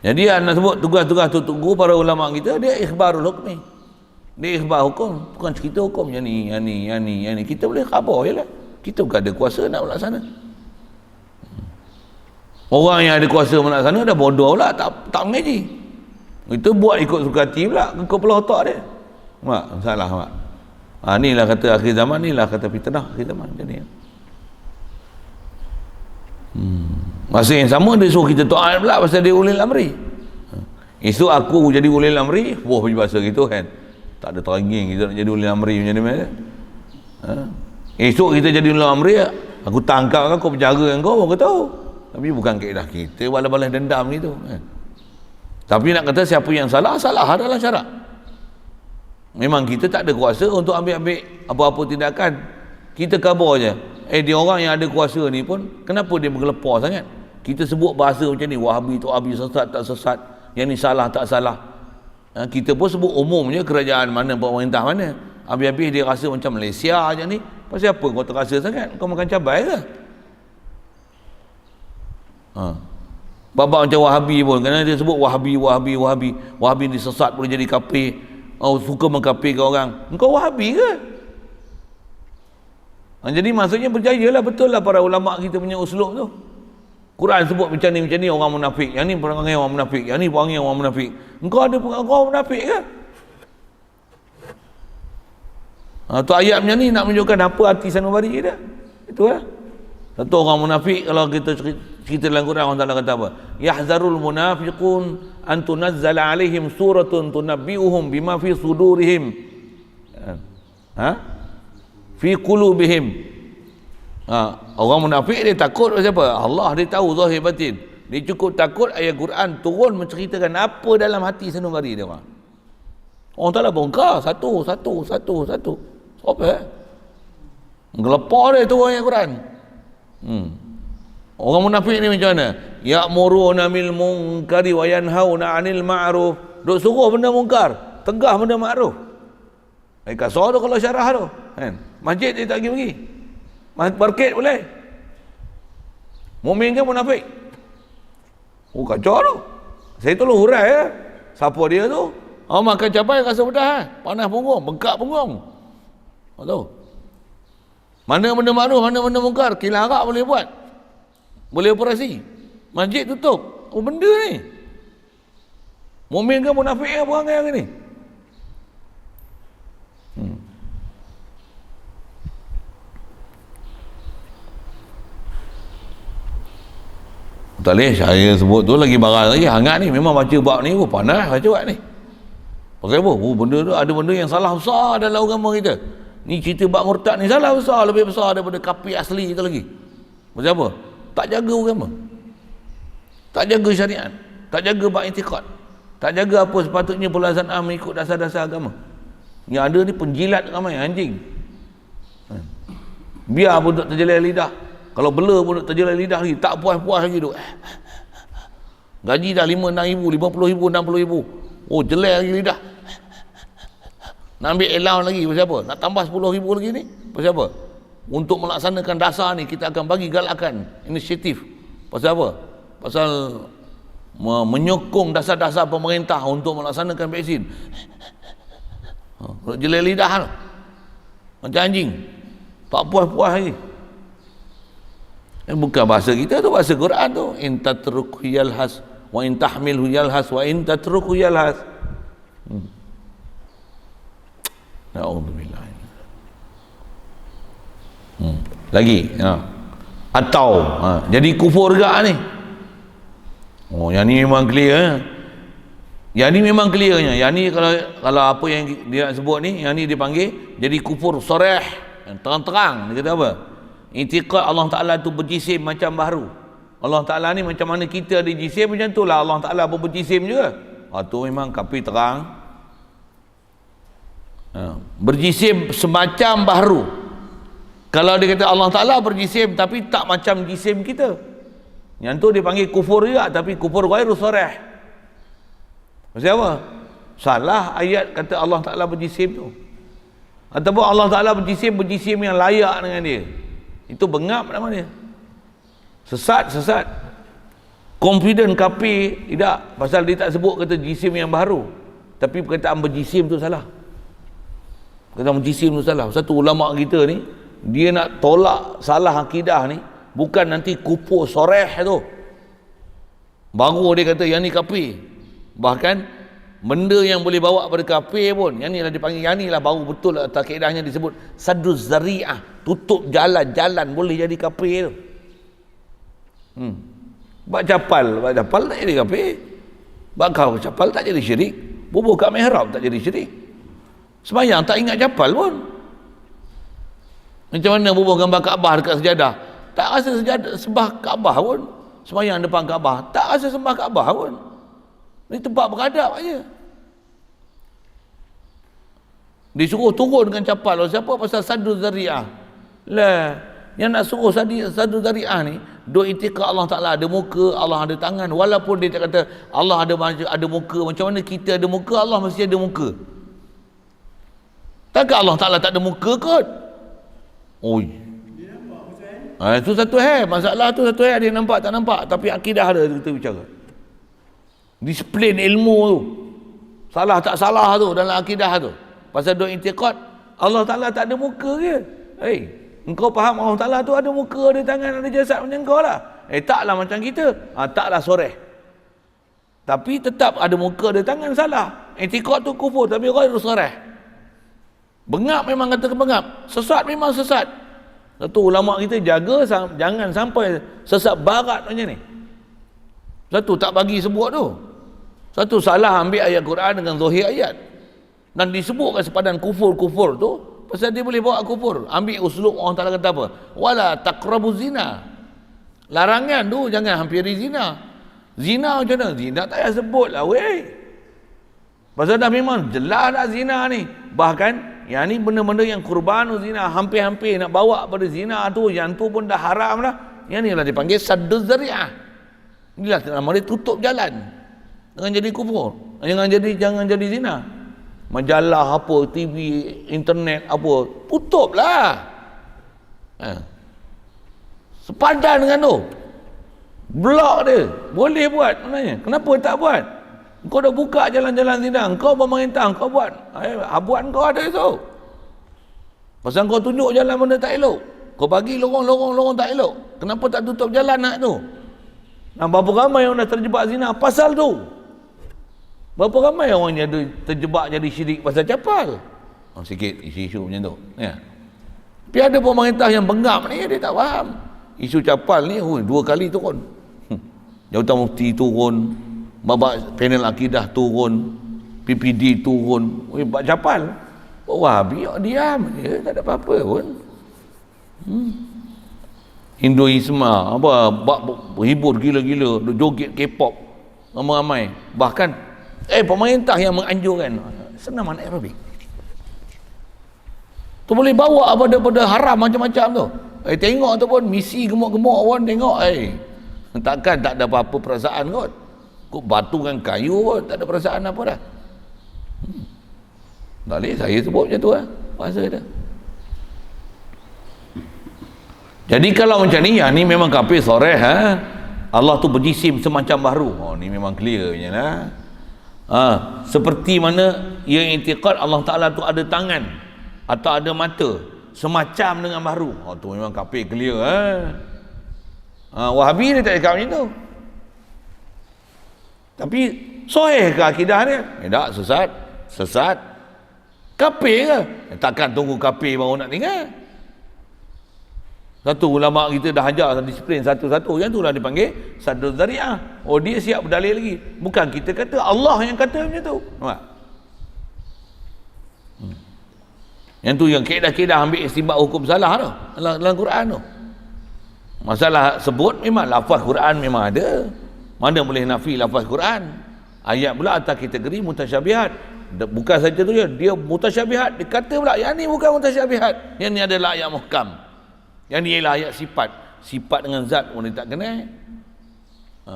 Jadi nak sebut tugas-tugas tu tunggu para ulama kita, dia ikhbarul hukmi. Dia ikhbar hukum, bukan cerita hukum yang ni. Kita boleh khabar je lah. Kita bukan ada kuasa nak melaksana. Orang yang ada kuasa melaksana dah bodoh pula, tak mengaji. Itu buat ikut suka hati pula, ke kepala otak dia. Salah mak. Inilah kata akhir zaman, inilah kata fitnah akhir zaman macam ni. Masa yang sama dia suruh kita taat pula pasal dia ulil amri. Esok aku jadi ulil amri, pergi bahasa gitu kan. Tak ada terangging kita nak jadi ulil amri macam ni. Esok kita jadi ulil amri, aku tangkap kau penjara kau, aku tahu. Tapi bukan kaedah kita balas-balas dendam gitu kan. Tapi nak kata siapa yang salah adalah syarak. Memang kita tak ada kuasa untuk ambil apa-apa tindakan. Kita khabar je. Dia orang yang ada kuasa ni pun kenapa dia bergelepar sangat? Kita sebut bahasa macam ni, Wahabi tu Wahabi, sesat tak sesat, yang ni salah tak salah. Kita pun sebut umumnya kerajaan mana, pemerintah mana. Habis-habis dia rasa macam Malaysia je ni. Pasal apa kau terasa sangat? Kau makan cabai ke? Babak macam Wahabi pun, kerana dia sebut Wahabi ni sesat, boleh jadi kafir. Suka mengkafirkan orang. Engkau Wahabi ke? Jadi maksudnya berjayalah, betul lah para ulama kita punya uslub tu. Quran sebut macam ni orang munafik, yang ni perangai orang munafik, yang ni perangai orang munafik. Engkau ada perangai orang munafik ke? Tu ayat macam ni nak menunjukkan apa hati sanubari kita. Itu lah. Satu orang munafik, kalau kita cerita dalam Quran, Allah Ta'ala kata apa? Yahzarul munafiqun an tunazzala alaihim suratun tunabbi'uhum bima fi sudurihim fi qulubihim. Orang munafik dia takut siapa? Allah dia tahu zahir batin. Dia cukup takut ayat Quran turun menceritakan apa dalam hati sanubari dia orang. Orang Ta'ala bongkar satu. Apa gelepar dia turun ayat Quran. Orang munafik ni macam mana? Ya'muruna bil munkari wa yanhauna 'anil ma'ruf. Duk suruh benda mungkar, tegah benda ma'ruf. Kasar tu kalau syarah tu kan. Masjid dia tak pergi. Market boleh. Mukmin ke munafik? Kacau tu. Saya tolong hurai ya. Siapa dia tu? Makan cabai rasa pedas panas punggung, bengkak punggung. Tahu? Mana benda ma'ruf, mana benda mungkar, kilang arak boleh buat. Boleh operasi. Masjid tutup. Benda ni. Mukmin ke munafik ke perangai hari ni? Tak boleh, saya sebut tu lagi barang lagi hangat ni. Memang baca bab ni panas baca bab ni. Pasal apa? Benda tu ada benda yang salah besar dalam agama kita. Ni cerita bab murtad ni salah besar, lebih besar daripada kafir asli tu lagi. Pasal apa? Tak jaga agama, tak jaga syariat. Tak jaga bab i'tiqad. Tak jaga apa sepatutnya pelaksanaan mengikut dasar-dasar agama. Yang ada ni penjilat ramai, anjing. Biar pun duk terjelai lidah. Kalau bela pun duk terjelai lidah lagi, tak puas-puas lagi duk. Gaji dah 5-6 ribu, 50 ribu, 60 ribu. Oh, jelai lagi lidah. Nak ambil allowance lagi, pasal apa? Nak tambah 10 ribu lagi ni, pasal apa? Untuk melaksanakan dasar ni, kita akan bagi galakan inisiatif. Pasal apa? Pasal menyokong dasar-dasar pemerintah untuk melaksanakan vaksin. Jelai lidah lah. Macam anjing. Tak puas-puas lagi. Bukan bahasa kita tu, bahasa Quran tu. In tatrukhu yalhas wa in tahmilhu yalhas wa in tatrukhu yalhas. Na'udzubillah. Lagi atau jadi kufur juga ni. Oh, yang ni memang clear. Yang ni memang clearnya. Yang ni kalau apa yang dia sebut ni, yang ni dipanggil jadi kufur soreh, terang-terang. Dia kata apa? I'tiqad Allah Ta'ala tu berjisim macam baharu. Allah Ta'ala ni macam mana kita ada jisim, macam tu lah Allah Ta'ala pun berjisim juga. Tu memang kafir terang. Berjisim semacam baharu. Kalau dia kata Allah Ta'ala berjisim tapi tak macam jisim kita, yang tu dia panggil kufur juga, tapi kufur ghairu sharih. Maksud apa? Salah ayat kata Allah Ta'ala berjisim tu. Ataupun Allah Ta'ala berjisim yang layak dengan dia. Itu bengap nama dia. Sesat. Confident kafir tidak, pasal dia tak sebut kata jisim yang baru, tapi perkataan berjisim tu salah. Perkataan berjisim tu salah. Satu ulama kita ni, dia nak tolak salah akidah ni, bukan nanti kufur soreh tu, baru dia kata yang ni kafir. Bahkan benda yang boleh bawa pada kafir pun, yang ni lah dipanggil, yang ni lah baru betul lah takidahnya disebut saduz zari'ah, tutup jalan boleh jadi kafir tu. Bak capal tak jadi kafir. Bak kau capal tak jadi syirik. Bubuh kat mihrab tak jadi syirik. Sembayang tak ingat capal pun. Macam mana bubuh gambar Kaabah dekat sejadah, tak rasa sejadah sembah Kaabah pun. Sembayang depan Kaabah tak rasa sembah Kaabah pun. Ni tempat beradab aja. Disuruh turun dengan capal. Siapa? Pasal sadu zari'ah. Lah, yang nak suruh sadu zari'ah ni, duk i'tiqad Allah Ta'ala ada muka, Allah ada tangan. Walaupun dia tak kata Allah ada muka, macam mana kita ada muka, Allah mesti ada muka. Takkan Allah Ta'ala tak ada muka kot? Oi. Itu satu masalah tu satu dia nampak tak nampak, tapi akidah ada kita bicara. Disiplin ilmu tu, salah tak salah tu dalam akidah tu. Pasal duk i'tiqad Allah Ta'ala tak ada muka ke? Engkau faham Allah Ta'ala tu ada muka, ada tangan, ada jasad macam kau lah. Taklah macam kita. Taklah soreh. Tapi tetap ada muka, ada tangan, salah. I'tiqad tu kufur, tapi ghairu soreh. Bengap memang kata bengap. Sesat memang sesat. Satu ulama kita jaga jangan sampai sesat barat macam ni. Satu tak bagi sebut tu. Satu salah ambil ayat Quran dengan zahir ayat. Dan disebutkan sepadan kufur-kufur tu, pasal dia boleh bawa kufur. Ambil uslub orang Ta'ala kata apa? Wala taqrabu zina. Larangan tu jangan hampiri zina. Zina macam mana? Zina tak payah sebut lah weh. Pasal dah memang jelas dah zina ni. Bahkan yang ni benda-benda yang kurban zina, hampir-hampir nak bawa pada zina tu, yang tu pun dah haram lah. Yang ni lah dipanggil sadduz zari'ah. Inilah nama dia tutup jalan. Jangan jadi kufur. Jangan jadi zina. Majalah apa, TV, internet apa, tutup lah. Sepadan dengan tu. Blok dia. Boleh buat maknanya. Kenapa tak buat? Kau dah buka jalan-jalan zina, kau pemerintah, kau buat. Buat kau ada tu. Pasal kau tunjuk jalan benda tak elok. Kau bagi lorong tak elok. Kenapa tak tutup jalan nak tu? Nah, berapa ramai yang dah terjebak zina pasal tu? Berapa ramai orang yang terjebak jadi syirik pasal capal? Sikit isu-isu macam tu. Ya. Tapi ada pemerintah yang bengap ni, dia tak faham. Isu capal ni, 2 kali turun. Jawatan Mufti turun, babak panel akidah turun, PPD turun. Bak capal. Wahabi diam je, tak ada apa-apa pun. Hinduisme apa, bak hibur gila-gila, joget K-pop. ramai-ramai. Bahkan pemerintah yang menganjurkan senaman aerobik. Tu boleh bawa pada haram macam-macam tu. Tengok tu pun misi gemuk-gemuk orang tengok, takkan tak ada apa-apa perasaan kot. Kok batu dengan kayu kot, tak ada perasaan apa dah. Tak boleh saya sebut macam tu lah bahasa dia. Jadi kalau macam ni, yang ni memang kafir soreh, Allah tu berjisim semacam baharu. Ni memang clear punya lah. Seperti mana yang i'tiqad Allah Ta'ala tu ada tangan atau ada mata semacam dengan baharu. Tu memang kafir clear. Wahabi dia tak cakap macam tu. Tapi sahih ke akidah dia? Tak, sesat. Kafir ke? Takkan tunggu kafir baru nak tinggal. Satu ulama kita dah ajar disiplin satu-satu, yang itulah dipanggil Sadduz Zari'ah. Dia siap berdalil lagi. Bukan kita kata, Allah yang kata macam tu. Nampak? Yang tu yang kaedah-kaedah ambil istinbat hukum salah tu dalam Quran tu. Masalah sebut memang lafaz Quran memang ada. Mana boleh nafi lafaz Quran? Ayat pula atas kategori mutasyabihat. Bukan saja tu dia mutasyabihat. Dia kata pula yang ni bukan mutasyabihat. Yang ni adalah ayat muhkam. Yang ni ialah ayat sifat dengan zat pun dia tak kena.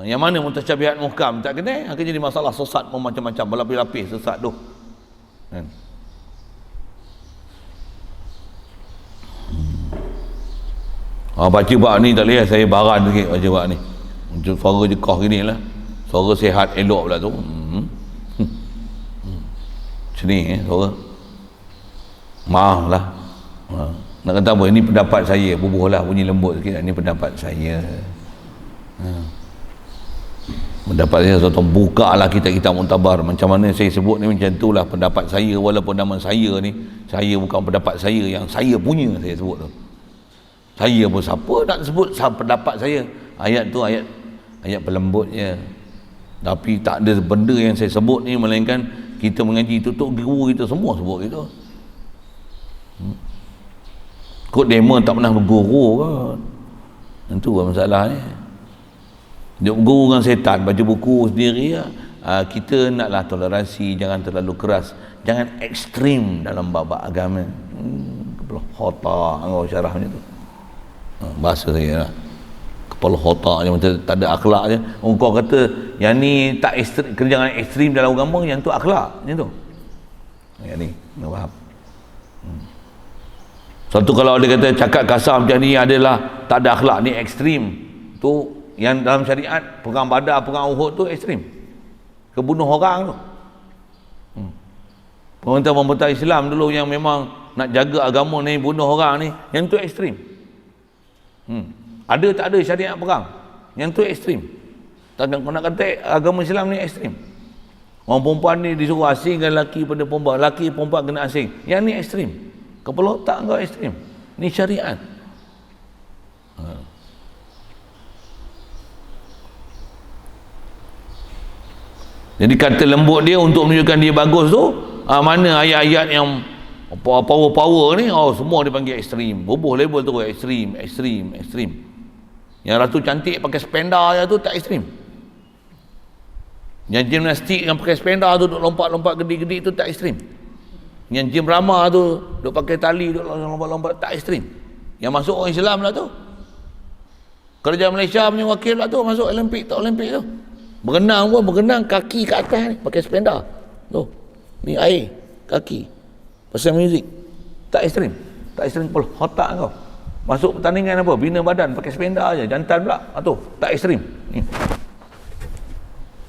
Yang mana mutasyabihat muhkam tak kena, akan jadi masalah sesat macam-macam, berlapis-lapis sesat tu kan. Baca bab ni tak boleh saya baran sikit baca bab ni. Macam suara jekah gini lah, suara sihat elok pula tu. Macam ni suara. Maaf lah. Nak kata apa, ini pendapat saya, bubuh lah bunyi lembut sikit, ini pendapat saya. Pendapat saya, contoh buka lah kitab-kitab Mu'tabar, macam mana saya sebut ni macam tu lah pendapat saya, walaupun nama saya ni, saya bukan pendapat saya yang saya punya saya sebut tu. Saya pun siapa nak sebut pendapat saya. Ayat tu ayat pelembut je, tapi tak ada benda yang saya sebut ni, melainkan kita mengaji tutup guru kita semua sebut gitu. Kod demo tak pernah berguru kan. Itu lah masalah ni. Dia berguru dengan setan, baca buku sendiri lah. Kita naklah toleransi, jangan terlalu keras, jangan ekstrim dalam bab agama. Kepala otak angau syarah macam tu. Bahasa saya lah. Kepala otak je macam tak ada akhlak je. Kau kata yang ni tak ekstrim, jangan ekstrim dalam agama, yang tu akhlak macam tu. Yang ni, nak faham? Satu kalau dia kata cakap kasar macam ni adalah tak ada akhlak, ni ekstrim. Tu yang dalam syariat perang Badar, perang Uhud tu ekstrim. Kebunuh orang tu. Pemerintah Islam dulu yang memang nak jaga agama ni, bunuh orang ni, yang tu ekstrim. Ada tak ada syariat perang, yang tu ekstrim. Takkan kau nak kata agama Islam ni ekstrim. Orang perempuan ni disuruh asingkan lelaki pada perempuan, lelaki perempuan kena asing, yang ni ekstrim. Kepala otak kau ekstrim. Ni syariat. Jadi kata lembut dia untuk menunjukkan dia bagus tu, mana ayat-ayat yang power-power ni, semua dipanggil ekstrim. Bubuh label tu ekstrim. Yang Ratu Cantik pakai spenda je tu tak ekstrim. Yang gimnastik yang pakai spenda tu duk lompat-lompat gede-gede tu tak ekstrim. Yang gym ramah tu duk pakai tali, duk lompat-lompat, tak ekstrim. Yang masuk orang Islam lah tu. Kerajaan Malaysia punya wakil lah tu masuk Olimpik, tak Olimpik tu. Berenang pun berenang kaki ke atas ni pakai spenda. Tu. Ni air kaki. Pasal muzik. Tak ekstrim. Tak ekstrim kepala otak kau. Masuk pertandingan apa? Bina badan pakai spenda aja, jantan pula. Tu, tak ekstrim. Ni.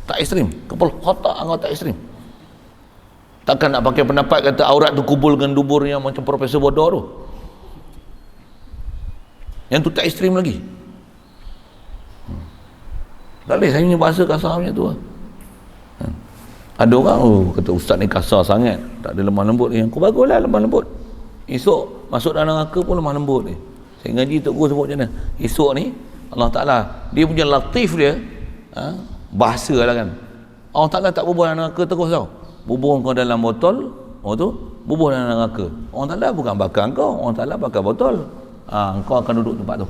Tak ekstrim. Kepala otak kau tak ekstrim. Takkan nak pakai pendapat kata aurat tu kubul dengan dubur yang macam Profesor bodoh tu. Yang tu tak ekstrim lagi. Tak boleh saya punya bahasa kasar macam tu lah. Ada orang kata ustaz ni kasar sangat, tak ada lemah lembut. Yang kau baguslah lemah lembut. Esok masuk dalam neraka pun lemah lembut ni. Saya ngaji Tok Guru sebut macam mana. Esok ni Allah Ta'ala dia punya latif dia, bahasa lah kan, Allah Ta'ala tak bubuh dalam neraka terus tau. Bubuh kau dalam botol, tu bubuh dalam neraka. Allah Ta'ala bukan bakar kau, Allah Ta'ala bakar botol. Kau akan duduk tempat tu.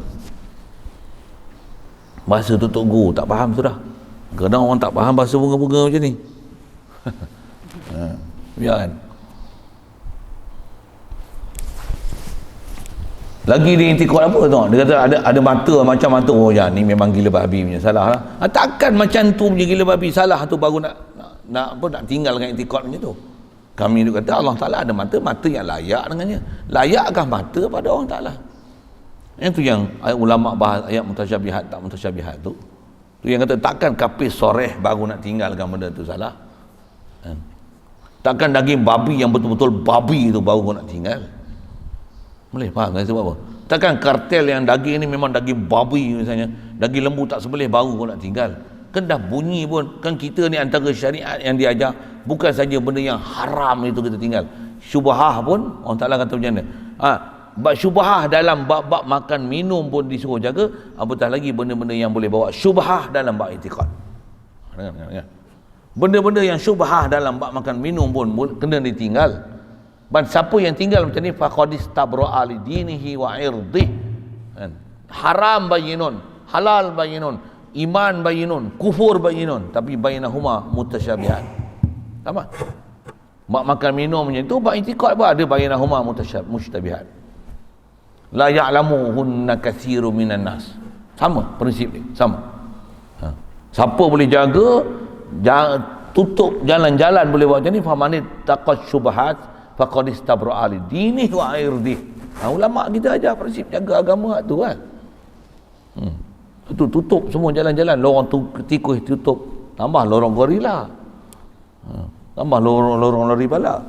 Bahasa tu Tok Guru tak faham sudah. Kadang orang tak faham bahasa bunga-bunga macam ni. Biar kan. Lagi dia intikad apa tu? Dia kata ada mata macam mata, oh ya ni memang gila babi punya, salah lah. Takkan macam tu punya gila babi salah tu baru nak tinggal dengan intikad macam tu. Kami dia kata Allah Taala ada mata yang layak dengannya. Layakkah mata pada Allah Taala? Itu yang ulama bahas ayat mutasyabihat tak mutasyabihat tu. Tu yang kata takkan kafir soreh baru nak tinggalkan benda tu salah. Takkan daging babi yang betul-betul babi tu baru nak tinggal. Boleh faham kan sebab apa? Takkan kartel yang daging ni memang daging babi misalnya, daging lembu tak sebelih baru pun nak tinggal. Kan dah bunyi pun, kan kita ni antara syariat yang diajar bukan saja benda yang haram itu kita tinggal. Syubhah pun Allah Taala kata macam mana? Bab syubhah dalam bab makan minum pun disuruh jaga, apatah lagi benda-benda yang boleh bawa syubhah dalam bab i'tiqad. Dengar. Benda-benda yang syubhah dalam bab makan minum pun kena ditinggal. Dan siapa yang tinggal macam ni faqad istabra'a li dinihi wa 'irdih. Haram bayinun, halal bayinun, iman bayinun, kufur bayinun, tapi bainahuma mutasyabihat. Sama. Bab makan minum macam tu bab i'tiqad pun ada bainahuma mutasyabihat. La ya'lamuhunna katsirun minan nas. Sama prinsip ni, sama. Siapa boleh jaga tutup jalan-jalan boleh buat macam ni, famanit taqash syubhat faqad istabra'a li dinihi wa 'irdih. Ulama kita ajar prinsip jaga agama tu kan. Tutup semua jalan-jalan, lorong tikus tutup, tambah lorong gorila. Tambah lorong lari bala.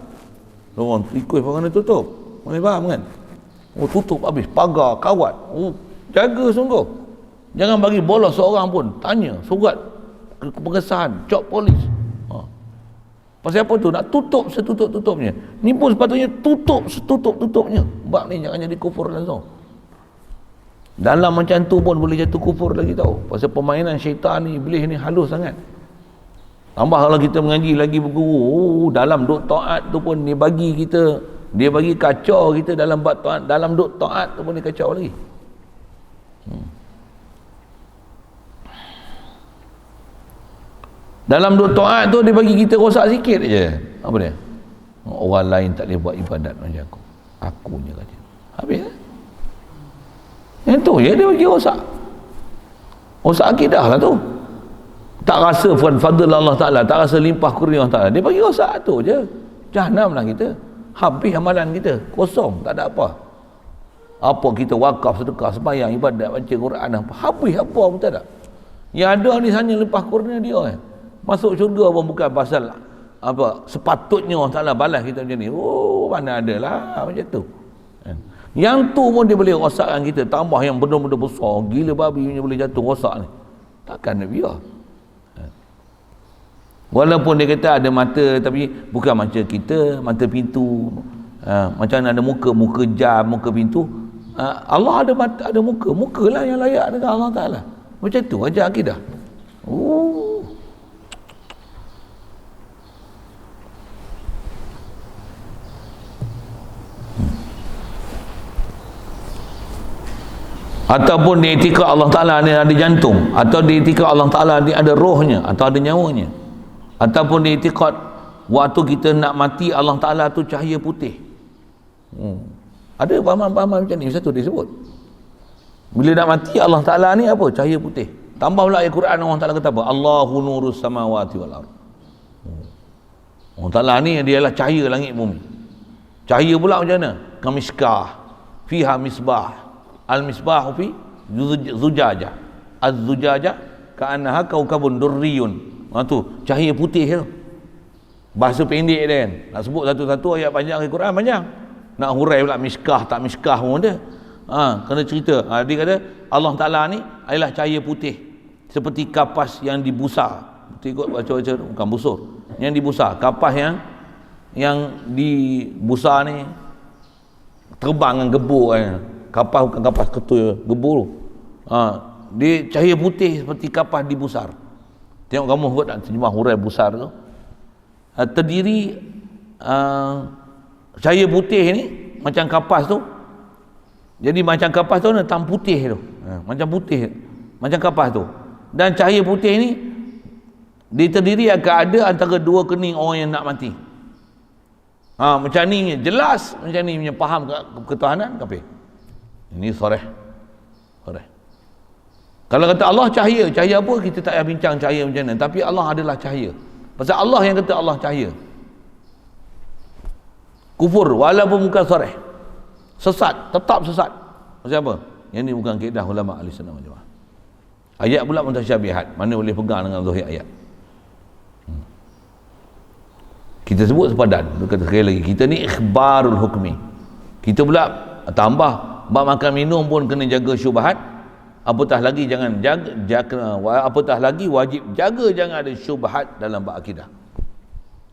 Lorong tikus pun kena tutup. Boleh faham kan? Tutup habis, pagar, kawat. Jaga sungguh. Jangan bagi bolos seorang pun. Tanya, surat pengesahan, cop polis. Pasal apa tu? Nak tutup setutup-tutupnya. Ni pun sepatutnya tutup setutup-tutupnya. Bab ni jangan jadi kufur langsung. Dalam macam tu pun boleh jatuh kufur lagi tahu. Pasal permainan syaitan ni, iblis ni halus sangat. Tambah kalau kita mengaji lagi berguru, dalam duk taat tu pun dia bagi kacau kita dalam bab taat, dalam duk taat tu pun dia kacau lagi. Dalam duk taat tu dia bagi kita rosak sikit je. Apa dia? Orang lain tak boleh buat ibadat macam aku. Akunya kata. Habis lah. Yang tu je dia bagi rosak. Rosak akidah lah tu. Tak rasa fadl Allah Ta'ala, tak rasa limpah kurnia Allah Ta'ala. Dia bagi rosak tu je. Jahannam lah kita. Habis amalan kita. Kosong. Tak ada apa. Apa kita wakaf, sedekah, sembahyang, ibadat, baca Quran, apa. Habis apa pun tak ada. Yang ada ni hanya limpah kurnia dia. Masuk syurga pun bukan pasal apa sepatutnya Allah Ta'ala balas kita macam ni. Mana ada lah macam tu. Yang tu pun dia boleh rosakkan kita. Tambah yang benda-benda besar, gila babi punya boleh jatuh rosak ni. Takkan nak biar. Walaupun dia kata ada mata, tapi bukan macam kita, mata pintu. Macam ada muka jam, muka pintu. Allah ada mata, ada muka. Muka lah yang layak dengan Allah Ta'ala. Macam tu aja akidah. Ataupun di etika Allah Ta'ala ni ada jantung, atau di etika Allah Ta'ala ni ada rohnya, atau ada nyawanya. Ataupun di etika waktu kita nak mati Allah Ta'ala tu cahaya putih. Ada pahaman-pahaman macam ni, satu dia sebut. Bila nak mati Allah Ta'ala ni apa? Cahaya putih. Tambah pula ayat Quran Allah Ta'ala kata apa? Allahu nurus samawati wal ardh. Allah Ta'ala ni dia adalah cahaya langit bumi. Cahaya pula macam mana? Kamiskah fiha misbah. Al-misbahu fi zujajah. Az-zujajah ka'annaha kaukabun durriyun. Tu cahaya putih tu. Bahasa pendek dia kan. Nak sebut satu-satu ayat panjang Al-Quran panjang. Nak hurai pula miskah tak miskah pun ada. Kena cerita. Dia kata Allah Ta'ala ni adalah cahaya putih. Seperti kapas yang dibusar. Tengok baca-baca bukan busur. Yang dibusar. Kapas yang dibusar ni terbang dengan gebur kan. Kapas bukan kapas ketul gebur. Dia cahaya putih seperti kapas dibusar. Tengok kamu buat nak terjemah hurai busar tu. Terdiri cahaya putih ni macam kapas tu. Jadi macam kapas tu hitam putih tu. Macam putih macam kapas tu. Dan cahaya putih ni Dia terdiri akan ada antara dua kening orang yang nak mati. Macam ni jelas, macam ni punya faham ketuhanan kafir. Ini soreh. Kalau kata Allah cahaya apa, kita tak payah bincang cahaya macam mana, tapi Allah adalah cahaya. Pasal Allah yang kata Allah cahaya. Kufur walaupun bukan soreh, sesat, tetap sesat. Pasal apa? Yang ni bukan kaedah ulama ahli sunnah wal jamaah. Ayat pula mutasyabihat, mana boleh pegang dengan zahir ayat. Kita sebut sepadan. Dia kata sekali lagi, kita ni ikhbarul hukmi. Kita pula tambah, bab makan minum pun kena jaga syubhat. Apatah lagi jangan apatah lagi wajib jaga jangan ada syubhat dalam bab akidah.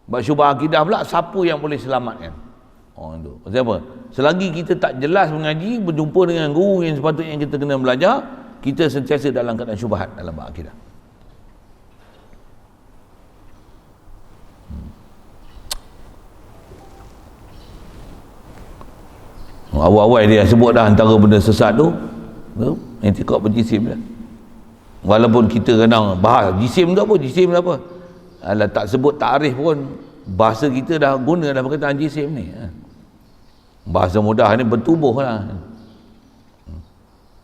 Bab syubhat akidah pula siapa yang boleh selamatkan? Itu. Pasal apa? Selagi kita tak jelas mengaji, berjumpa dengan guru yang sepatutnya kita kena belajar, kita sentiasa dalam keadaan syubhat dalam bab akidah. Awal-awal dia sebut dah antara benda sesat tu i'tiqad berjisim dah. Walaupun kita kadang bahas jisim tu apa, alah tak sebut takrif pun, bahasa kita dah guna dah perkataan jisim ni. Bahasa mudah ni bertubuh lah.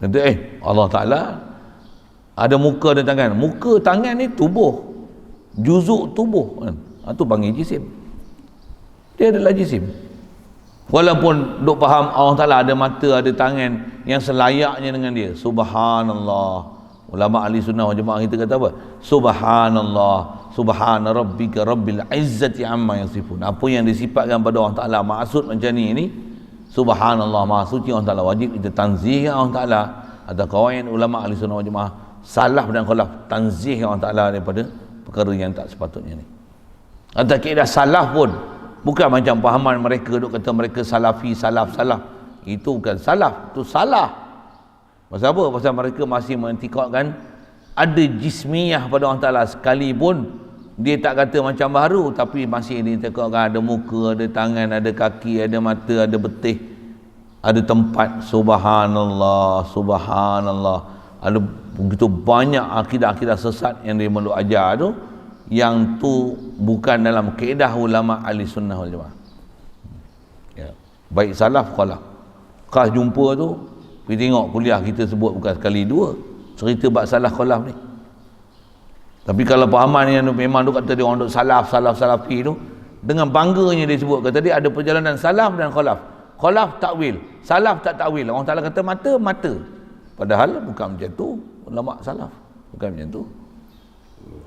Kata Allah Ta'ala ada muka dan tangan. Muka tangan ni tubuh, juzuk tubuh kan? Itu panggil jisim. Dia adalah jisim. Walaupun duk faham Allah Ta'ala ada mata, ada tangan, yang selayaknya dengan dia. Subhanallah. Ulama ahli sunnah wal jamaah kita kata apa? Subhanallah, subhana rabbika rabbil izzati amma yasifun. Apa yang disifatkan pada Allah Ta'ala maksud macam ni subhanallah, maha suci Allah Ta'ala, wajib kita tanzih Allah Ta'ala. Ada kawan ulama ahli sunnah wal jamaah salaf dan khalaf, tanzih Allah Ta'ala daripada perkara yang tak sepatutnya ni. Atau kaedah salaf pun bukan macam pahaman mereka duk kata mereka salafi, salaf. Itu bukan salaf, itu salah. Pasal apa? Pasal mereka masih mentikadkan ada jismiyah pada Allah Ta'ala, sekalipun dia tak kata macam baru, tapi masih ditikadkan ada muka, ada tangan, ada kaki, ada mata, ada betih, ada tempat. Subhanallah. Ada begitu banyak akidah-akidah sesat yang dia meluk ajar tu, yang tu bukan dalam kaedah ulama ahli sunnah wal jamaah. Baik salaf khalaf. Kau jumpa tu, pergi tengok kuliah kita sebut bukan sekali dua cerita bab salaf khalaf ni. Tapi kalau pahaman yang memang duk kata dia orang duk salafi tu, dengan bangganya dia sebut kata dia ada perjalanan salaf dan khalaf. Khalaf takwil, salaf tak takwil. Orang Ta'ala kata mata. Padahal bukan macam tu ulama salaf. Bukan macam tu.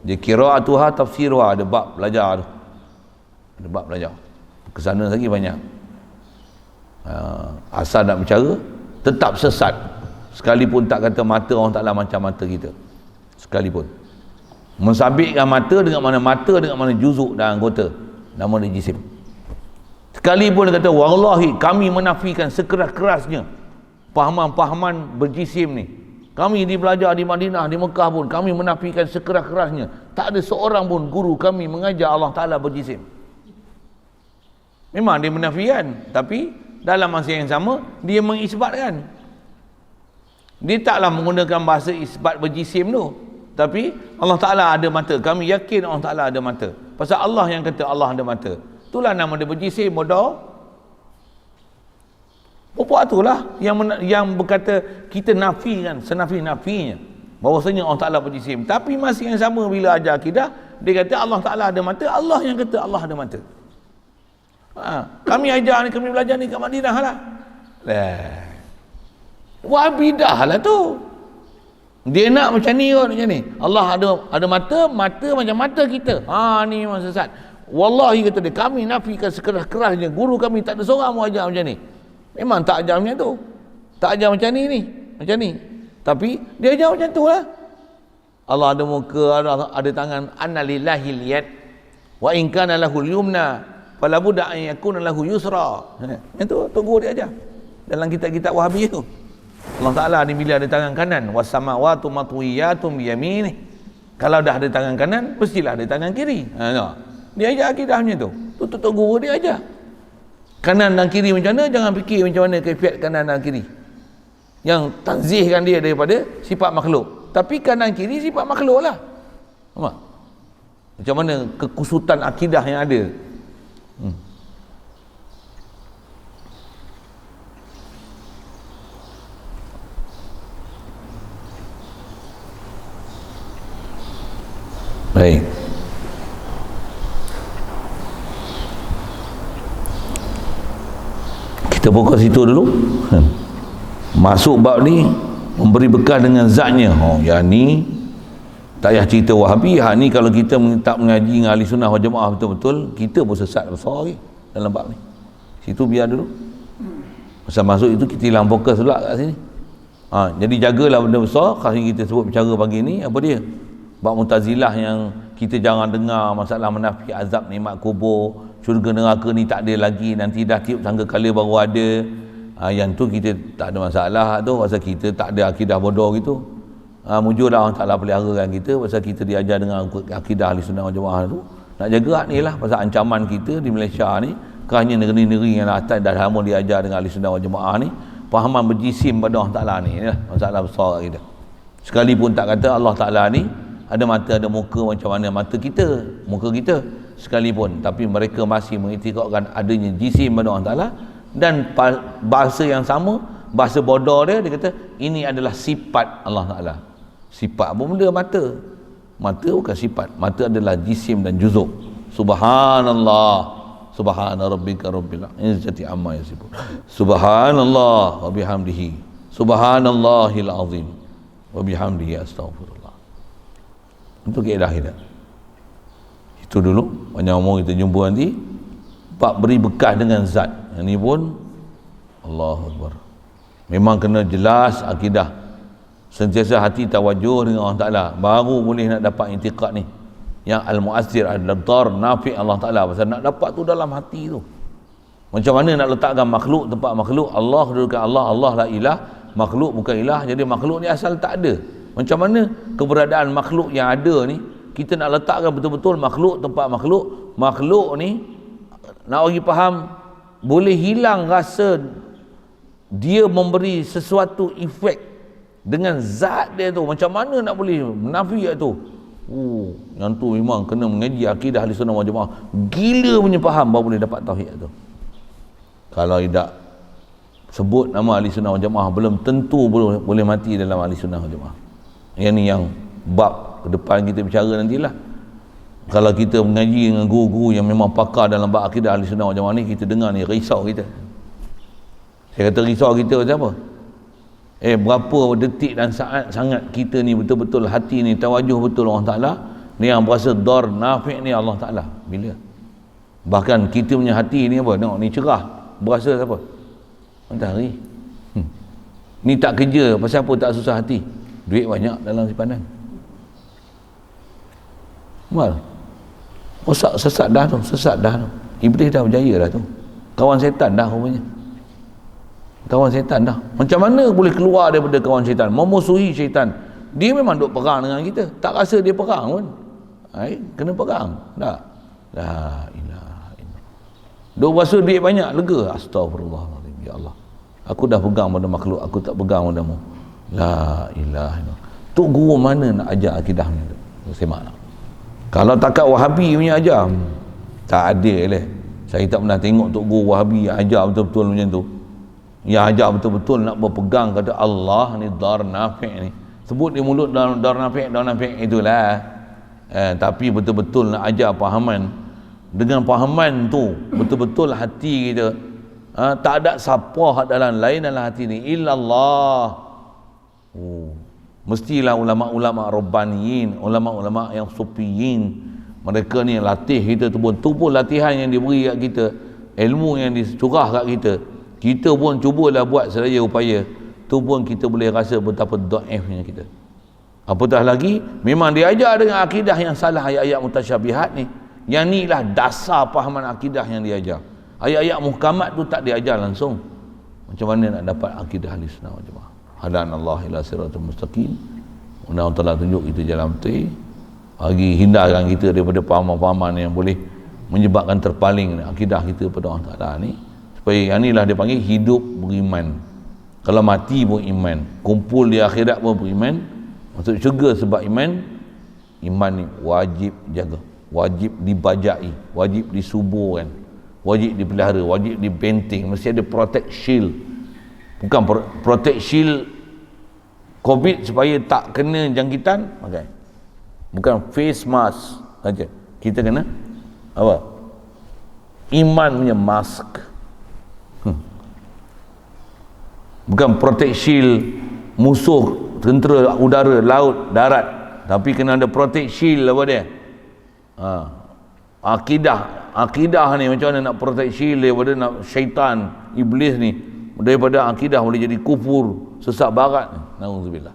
Dia qiraatuha tafsiruha, ada bab belajar tu. Ada bab belajar. Kesana lagi banyak. Asal nak bicara tetap sesat. Sekalipun tak kata mata orang Ta'ala macam mata kita. Sekalipun. Mensabitkan mata dengan mana juzuk dan anggota. Nama dia jisim. Sekalipun dia kata wallahi kami menafikan sekeras-kerasnya pahaman-pahaman berjisim ni. Kami belajar di Madinah, di Mekah pun kami menafikan sekeras-kerasnya. Tak ada seorang pun guru kami mengajar Allah Ta'ala berjisim. Memang dia menafikan, tapi dalam masa yang sama dia mengisbatkan. Dia taklah menggunakan bahasa isbat berjisim tu, tapi Allah Ta'ala ada mata. Kami yakin Allah Ta'ala ada mata. Pasal Allah yang kata Allah ada mata. Itulah nama dia berjisim, bodoh. Puak itulah yang berkata kita nafikan senafi-nafinya bahawasanya Allah Ta'ala berjisim. Tapi masih yang sama bila ajar akidah, dia kata Allah Ta'ala ada mata. Allah yang kata Allah ada mata. Kami ajar ni, kami belajar ni kat Madinah lah. Wah, bidah lah tu. Dia nak macam ni kot, macam ni. Allah ada mata macam mata kita. Ni memang sesat. Wallahi kata dia, kami nafikan sekeras-kerasnya. Guru kami tak ada seorang mau ajar macam ni. Memang tak ajar macam tu. Tak ajar macam ni. Macam ni. Tapi dia ajar macam tu lah. Allah ada muka, ada tangan. Anna lillahil yad wa in kana lahul yumna fala budda an yakuna lahu yusra. Itu guru dia ajar dalam kitab-kitab Wahabi tu. Allah Ta'ala ni bila ada tangan kanan, was samawati matwiyatum bi yaminih. Kalau dah ada tangan kanan, mestilah ada tangan kiri. Dia ajar akidah macam tu. Tu guru dia ajar. Kanan dan kiri macam mana, jangan fikir macam mana kaifiat kanan dan kiri. Yang tanzihkan dia daripada sifat makhluk. Tapi kanan kiri sifat makhluk lah. Macam mana kekusutan akidah yang ada. Baik. Kita fokus situ dulu. Masuk bab ni memberi bekal dengan zatnya. Yang ni tak payah cerita Wahabi. Ni kalau kita tak mengaji dengan ahli sunnah wal jamaah betul-betul, kita pun sesat besar lagi dalam bab ni. Situ biar dulu. Masa masuk itu kita hilang fokus pula kat sini. Jadi jagalah benda besar. Kalau kita sebut bicara pagi ni, apa dia? Bab Mu'tazilah yang kita jangan dengar masalah menafi azab nikmat kubur, syurga neraka ni tak ada lagi, nanti dah tiup sangkakala baru ada. Yang tu kita tak ada masalah tu, pasal kita tak ada akidah bodoh gitu. Mujurlah Allah Ta'ala peliharakan kita pasal kita diajar dengan akidah ahli sunnah wal jamaah tu. Nak jaga ni lah pasal ancaman kita di Malaysia ni, kerana negeri-negeri yang atas dah lama diajar dengan ahli sunnah wal jamaah ni, fahaman berjisim pada Allah Ta'ala ni lah masalah besar kita. Sekalipun tak kata Allah Ta'ala ni ada mata ada muka macam mana mata kita, muka kita sekalipun, tapi mereka masih mengiktikadkan adanya jisim pada Allah Ta'ala. Dan bahasa yang sama, bahasa bodoh dia kata ini adalah sifat Allah Ta'ala. Sifat apa benda? Mata bukan sifat. Mata adalah jisim dan juzuk. Subhanallah, subhana rabbika rabbil izzati amma yasifun, subhanallah wa bihamdihi, subhanallahil azim wa bihamdihi, astaghfirullah. Untuk kaedah kita. Itu dulu. Banyak umur kita jumpa nanti. Bab beri bekas dengan zat. Yang ni pun Allahu Akbar. Memang kena jelas akidah. Sentiasa hati tawajuh dengan Allah Ta'ala. Baru boleh nak dapat intiqad ni. Yang al-mu'assir adalah dar nafi' Allah Ta'ala. Pasal nak dapat tu dalam hati tu. Macam mana nak letakkan makhluk tempat makhluk? Allah kedudukan Allah. Allah la ilah. Makhluk bukan ilah. Jadi makhluk ni asal tak ada. Macam mana keberadaan makhluk yang ada ni kita nak letakkan betul-betul makhluk tempat makhluk. Makhluk ni nak bagi faham, boleh hilang rasa dia memberi sesuatu efek dengan zat dia tu. Macam mana nak boleh menafi tu? Yang tu memang kena mengaji akidah ahli sunnah wal jamaah. Gila punya faham baru boleh dapat tauhid tu. Kalau tidak sebut nama ahli sunnah wal jamaah, belum tentu boleh mati dalam ahli sunnah wal jamaah. Yang ni yang bab ke depan kita bicara nantilah. Kalau kita mengaji dengan guru-guru yang memang pakar dalam bab akidah ahli sunnah wal jamaah ni, kita dengar ni risau kita. Saya kata risau kita macam apa? Berapa detik dan saat sangat kita ni betul-betul hati ni tawajuh betul Allah Ta'ala ni, yang berasa dar nafi' ni Allah Ta'ala. Bila? Bahkan kita punya hati ni apa? Tengok ni cerah. Berasa apa? Matahari. Ni tak kerja, pasal apa tak susah hati? Duit banyak dalam simpanan. Mal. Sesat dah tu. Iblis dah berjaya dah tu. Kawan setan dah rupanya. Kawan setan dah. Macam mana boleh keluar daripada kawan setan? Memusuhi syaitan. Dia memang duk perang dengan kita. Tak rasa dia perang pun. Kena perang. Tak. La ilaha illallah. Duk rasa duit banyak, lega. Astagfirullahaladzim. Ya Allah. Aku dah pegang pada makhluk, aku tak pegang padamu. La ilaha illallah. Tok guru mana nak ajar akidah ni? Semak lah. Kalau takat Wahabi punya ajar, tak ada lah. Saya tak pernah tengok tok guru Wahabi yang ajar betul-betul macam tu. Yang ajar betul-betul nak berpegang kata Allah ni dar nafi' ni. Sebut di mulut dar nafi' itulah. Tapi betul-betul nak ajar fahaman. Dengan fahaman tu betul-betul hati kita tak ada siapa dalam lain dalam hati ni illallah. Mestilah ulama-ulama rabbaniyin, ulama-ulama yang sufiyin, mereka ni yang latih kita tu pun latihan yang diberi kat kita, ilmu yang dicurah kat kita. Kita pun cubalah buat sedaya upaya. Tu pun kita boleh rasa betapa dhaifnya kita. Apatah lagi memang diajar dengan akidah yang salah, ayat-ayat mutasyabihat ni. Yang ni lah dasar fahaman akidah yang diajar. Ayat-ayat muhkamat tu tak diajar langsung. Macam mana nak dapat akidah ahli sunnah wal jamaah? Hadan Allah ila siratal mustaqim. Allah Ta'ala tunjuk kita jalan betul. Bagi hindarkan kita daripada fahaman-fahaman yang boleh menyebabkan terpaling akidah kita pada Allah Ta'ala ni. Supaya yang inilah dia panggil hidup beriman. Kalau mati pun iman, kumpul di akhirat pun beriman, masuk syurga sebab iman. Iman ni wajib jaga. wajib dibajai, wajib disuburkan, wajib dipelihara, wajib dibenting, mesti ada protect shield. Bukan protect shield COVID supaya tak kena jangkitan, pakai. Bukan face mask saja. Kita kena apa? Iman punya mask. Bukan protect shield musuh tentera udara, laut, darat, tapi kena ada protect shield apa dia? Akidah ni macam mana nak protect shield daripada nak syaitan, iblis ni, daripada akidah boleh jadi kufur, sesat barat. Nauzubillah.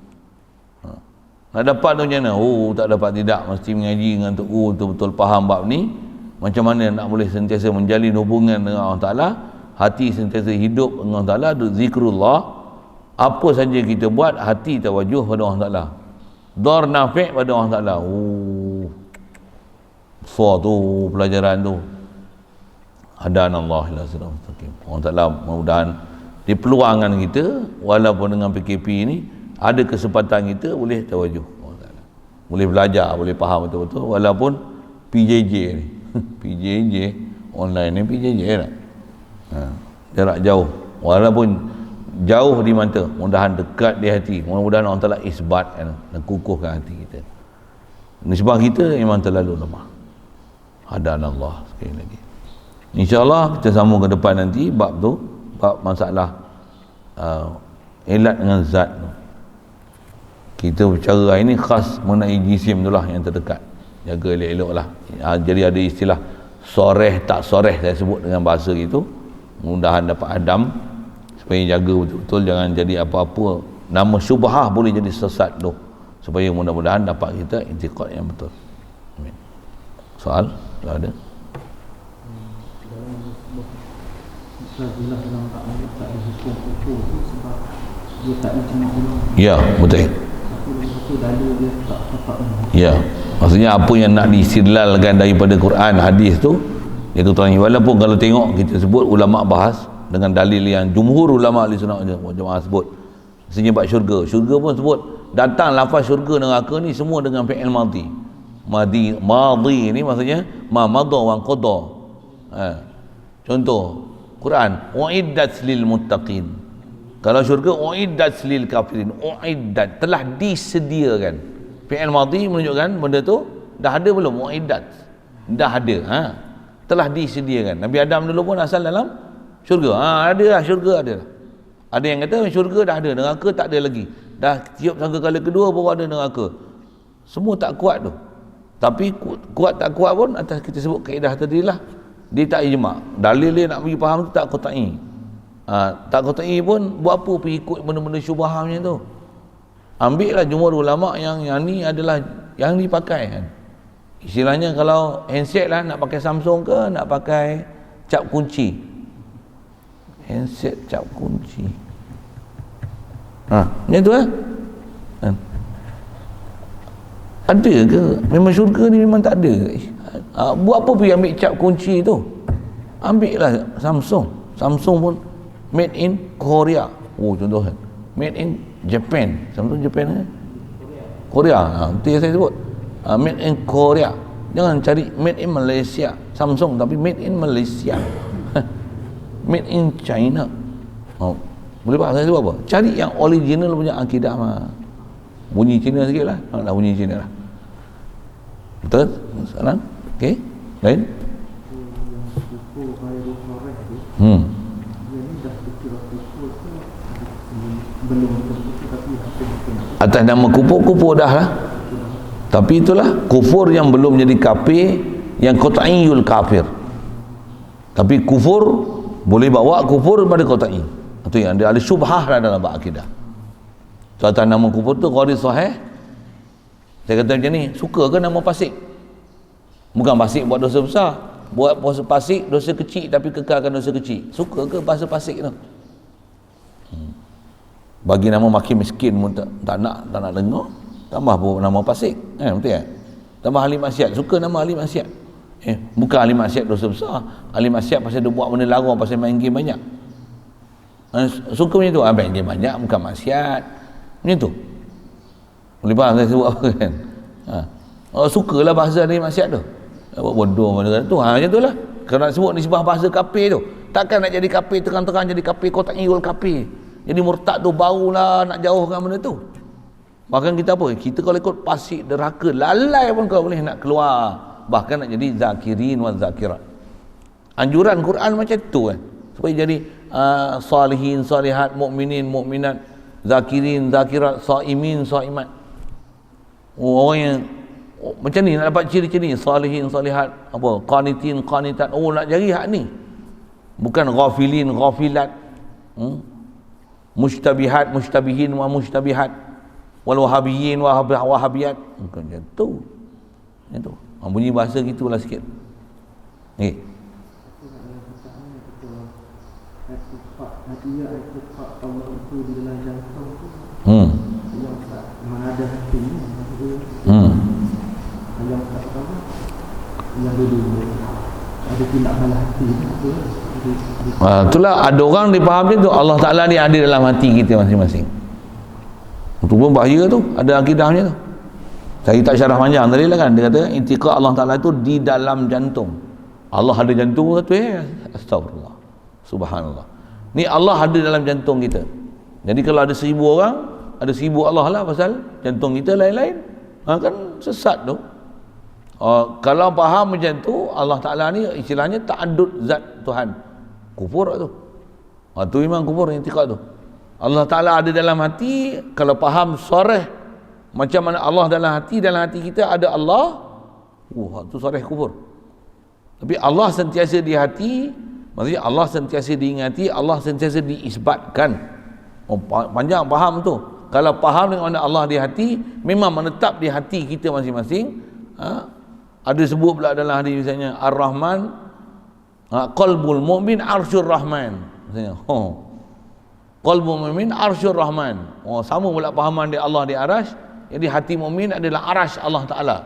Nak dapat tu macam mana? Tak dapat, tidak, mesti mengaji dengan tu, betul-betul faham bab ni. Macam mana nak boleh sentiasa menjalin hubungan dengan Allah Ta'ala, hati sentiasa hidup dengan Allah Ta'ala, zikrullah. Apa saja kita buat, hati tawajuh pada Allah Ta'ala, dar nafi' pada Allah Ta'ala. Tu pelajaran tu. Hadanallah ila siratal mustaqim. Allah Ta'ala mudah-mudahan di peluangan kita, walaupun dengan PKP ni, ada kesempatan kita boleh tawajuh Allah Ta'ala, boleh belajar, boleh faham betul-betul, walaupun PJJ ni PJJ online ni, PJJ tak? Jarak jauh, walaupun jauh di mata, mudah-mudahan dekat di hati. Mudah-mudahan Allah Ta'ala isbatkan dan kukuhkan hati kita. Nisbah kita memang terlalu lemah. Hadanallah. Sekali lagi, InsyaAllah kita sambung ke depan nanti bab tu, bab masalah elat dengan zat tu. Kita bercara hari ni khas mengenai jisim tu lah, yang terdekat. Jaga elok-elok lah. Jadi ada istilah soreh tak soreh, saya sebut dengan bahasa gitu. Mudah-mudahan dapat adam, supaya jaga betul-betul, jangan jadi apa-apa nama syubhah boleh jadi sesat tu, supaya mudah-mudahan dapat kita intiqad yang betul. Amin. Soal kalau ada? Ya, betul. Ya, maksudnya apa yang nak diistidlalkan daripada Quran, hadis tu, dia keterangi. Walaupun kalau tengok kita sebut ulama bahas dengan dalil yang jumhur ulama ahli sunnah wal jamaah sebut, maksudnya bab syurga pun sebut, datang lafaz syurga neraka ni semua dengan fi'il madhi. Madhi ni maksudnya ma madha wa qada. Contoh Quran, uiddat lil muttaqin. Kalau syurga, uiddat lil kafirin. Uiddat, telah disediakan. Fi'il madhi menunjukkan benda tu dah ada belum? Uiddat, dah ada. Telah disediakan. Nabi Adam dulu pun asal dalam syurga. Ada lah, syurga ada. Ada yang kata syurga dah ada, neraka tak ada lagi. Dah tiup sangkakala kedua baru ada neraka. Semua tak kuat tu. Tapi kuat tak kuat pun atas kita sebut kaedah tadi lah, dia tak ijma'. Dalil dia nak bagi faham tu tak qat'i. Tak qat'i pun buat apa pergi ikut benda-benda syubhah macam tu. Ambil lah jumhur ulama yang ni adalah yang dipakai kan. Istilahnya kalau handset lah, nak pakai Samsung ke nak pakai cap kunci. Handset cap kunci. Macam tu lah. Ada ke? Memang syurga ni memang tak ada. Buat apa pergi ambil cap kunci tu? Ambil lah Samsung. Samsung pun made in Korea. Contoh kan, made in Japan. Samsung Japan kan? Korea. Itu yang saya sebut. Made in Korea. Jangan cari made in Malaysia. Samsung tapi made in Malaysia. Made in China. Boleh faham saya sebut apa? Cari yang original punya akidah mah. Bunyi Cina sikit lah. Dah bunyi Cina lah. Betul? Salam? Okey? Lain? Atas nama kufur dah lah. Tapi itulah kufur yang belum jadi kafir, yang qat'iyul kafir. Tapi kufur boleh bawa kufur pada qat'i. Itu yang ada syubhah lah dalam akidah. So, atas nama kufur tu qadi sahih. Saya kata macam ni, suka ke nama fasik? Bukan fasik buat dosa besar, buat fasik dosa kecil tapi kekalkan dosa kecil. Suka ke bahasa fasik tu? Bagi nama makin miskin pun tak nak dengar, tambah pun nama fasik. Betul kan? Tambah ahli maksiat, suka nama ahli maksiat. Bukan ahli maksiat dosa besar, ahli maksiat pasal dia buat benda larang, pasal main game banyak. Suka macam tu, main game banyak bukan maksiat. Macam tu. Boleh faham saya sebut apa kan? Sukalah bahasa ahli maksiat tu. Buat bodoh mana tu. Macam tu lah. Kalau nak sebut nisbah bahasa kafir tu. Takkan nak jadi kafir terang-terang jadi kafir, kau tak ngirul kafir. Jadi murtad tu barulah nak jauhkan benda tu. Bahkan kita apa? Kita kalau ikut pasik derhaka, lalai pun kau boleh nak keluar. Bahkan nak jadi zakirin wa zakirat. Anjuran Quran macam tu kan. Supaya jadi salihin, salihat, mukminin, mukminat, zakirin, zakirat, saimin, saimat. Orang yang macam ni nak dapat ciri-ciri salihin, salihat, apa? Qanitin, qanitat. Oh, nak cari hak ni. Bukan ghafilin, ghafilat. Mustabihat, mustabihin wa mustabihat. Wal wahabiyin wa wahabiyat. Bukan macam tu. Macam tu. Bunyi bahasa gitulah sikit. Ni. Itulah ada orang dipahami tu Allah Ta'ala ni ada dalam hati kita masing-masing. Itu pun bahaya tu, ada akidahnya tu. Saya tak syarah panjang tadi lah kan. Dia kata intiqah Allah Ta'ala itu di dalam jantung. Allah ada jantung satu astagfirullah, subhanallah. Ni Allah ada dalam jantung kita. Jadi kalau ada 1000 orang, ada 1000 Allah lah, pasal jantung kita lain-lain. Kan sesat tu. Kalau faham macam tu, Allah Ta'ala ni istilahnya ta'addud zat Tuhan. Kufur tu. Tu memang kufur intiqad tu. Allah Ta'ala ada dalam hati, kalau faham soreh macam mana Allah dalam hati kita ada Allah, tu soreh kufur. Tapi Allah sentiasa di hati, maksudnya Allah sentiasa diingati, Allah sentiasa diisbatkan. Panjang faham tu. Kalau faham dengan mana Allah di hati, memang menetap di hati kita masing-masing. Ada sebut pula dalam hadis misalnya Ar-Rahman, qalbul mu'min arsyur rahman. Misalnya, qalbul mu'min arsyur rahman. Sama pula pahaman dia Allah di arash. Jadi hati mukmin adalah arash Allah Ta'ala.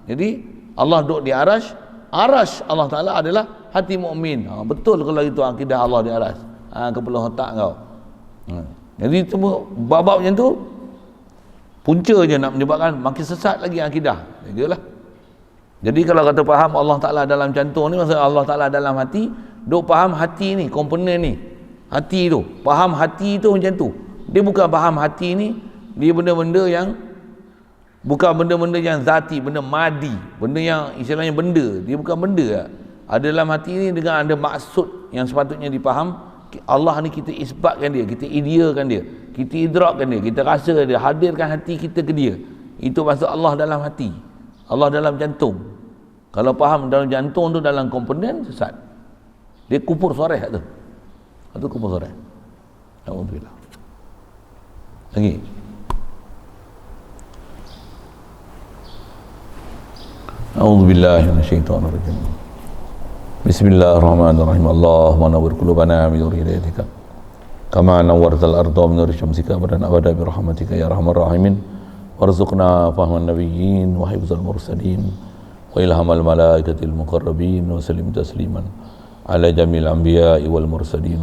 Jadi Allah duduk di arash, arash Allah Ta'ala adalah hati mukmin. Betul kalau itu akidah Allah di arash. Kepala otak kau. Jadi semua bab-bab macam tu punca je nak menyebabkan makin sesat lagi akidah. Jadilah. Jadi kalau kata faham Allah Ta'ala dalam jantung ni, maksud Allah Ta'ala dalam hati, duk faham hati ni, komponen ni, hati tu, faham hati tu macam tu. Dia bukan faham hati ni, dia benda-benda yang bukan benda-benda yang zati, benda madi, benda yang istilahnya benda, dia bukan benda lah. Ada dalam hati ni dengan ada maksud yang sepatutnya dipaham. Allah ni kita isbatkan dia, kita ideakan dia, kita idrakkan dia, kita rasa dia, hadirkan hati kita ke dia. Itu maksud Allah dalam hati, Allah dalam jantung. Kalau faham dalam jantung tu dalam komponen, sesat. Dia kufur soreh tu. Itu kufur soreh. Alhamdulillah. Lagi. A'udzubillahi minasyaitonirrajim. Bismillahirrahmanirrahim. Allahumma nawwir qulubana bi nuri hidayatika kama nawwartal arda bi nuri syamsika abadan abada bi rahmatika ya arhamar rahimin. Warzuqna fahman nabiyyin wa hifzal mursalin wa ilhamal malaikatil muqarrabin wa sallim tasliman ala jamil anbiya'i wal mursalin.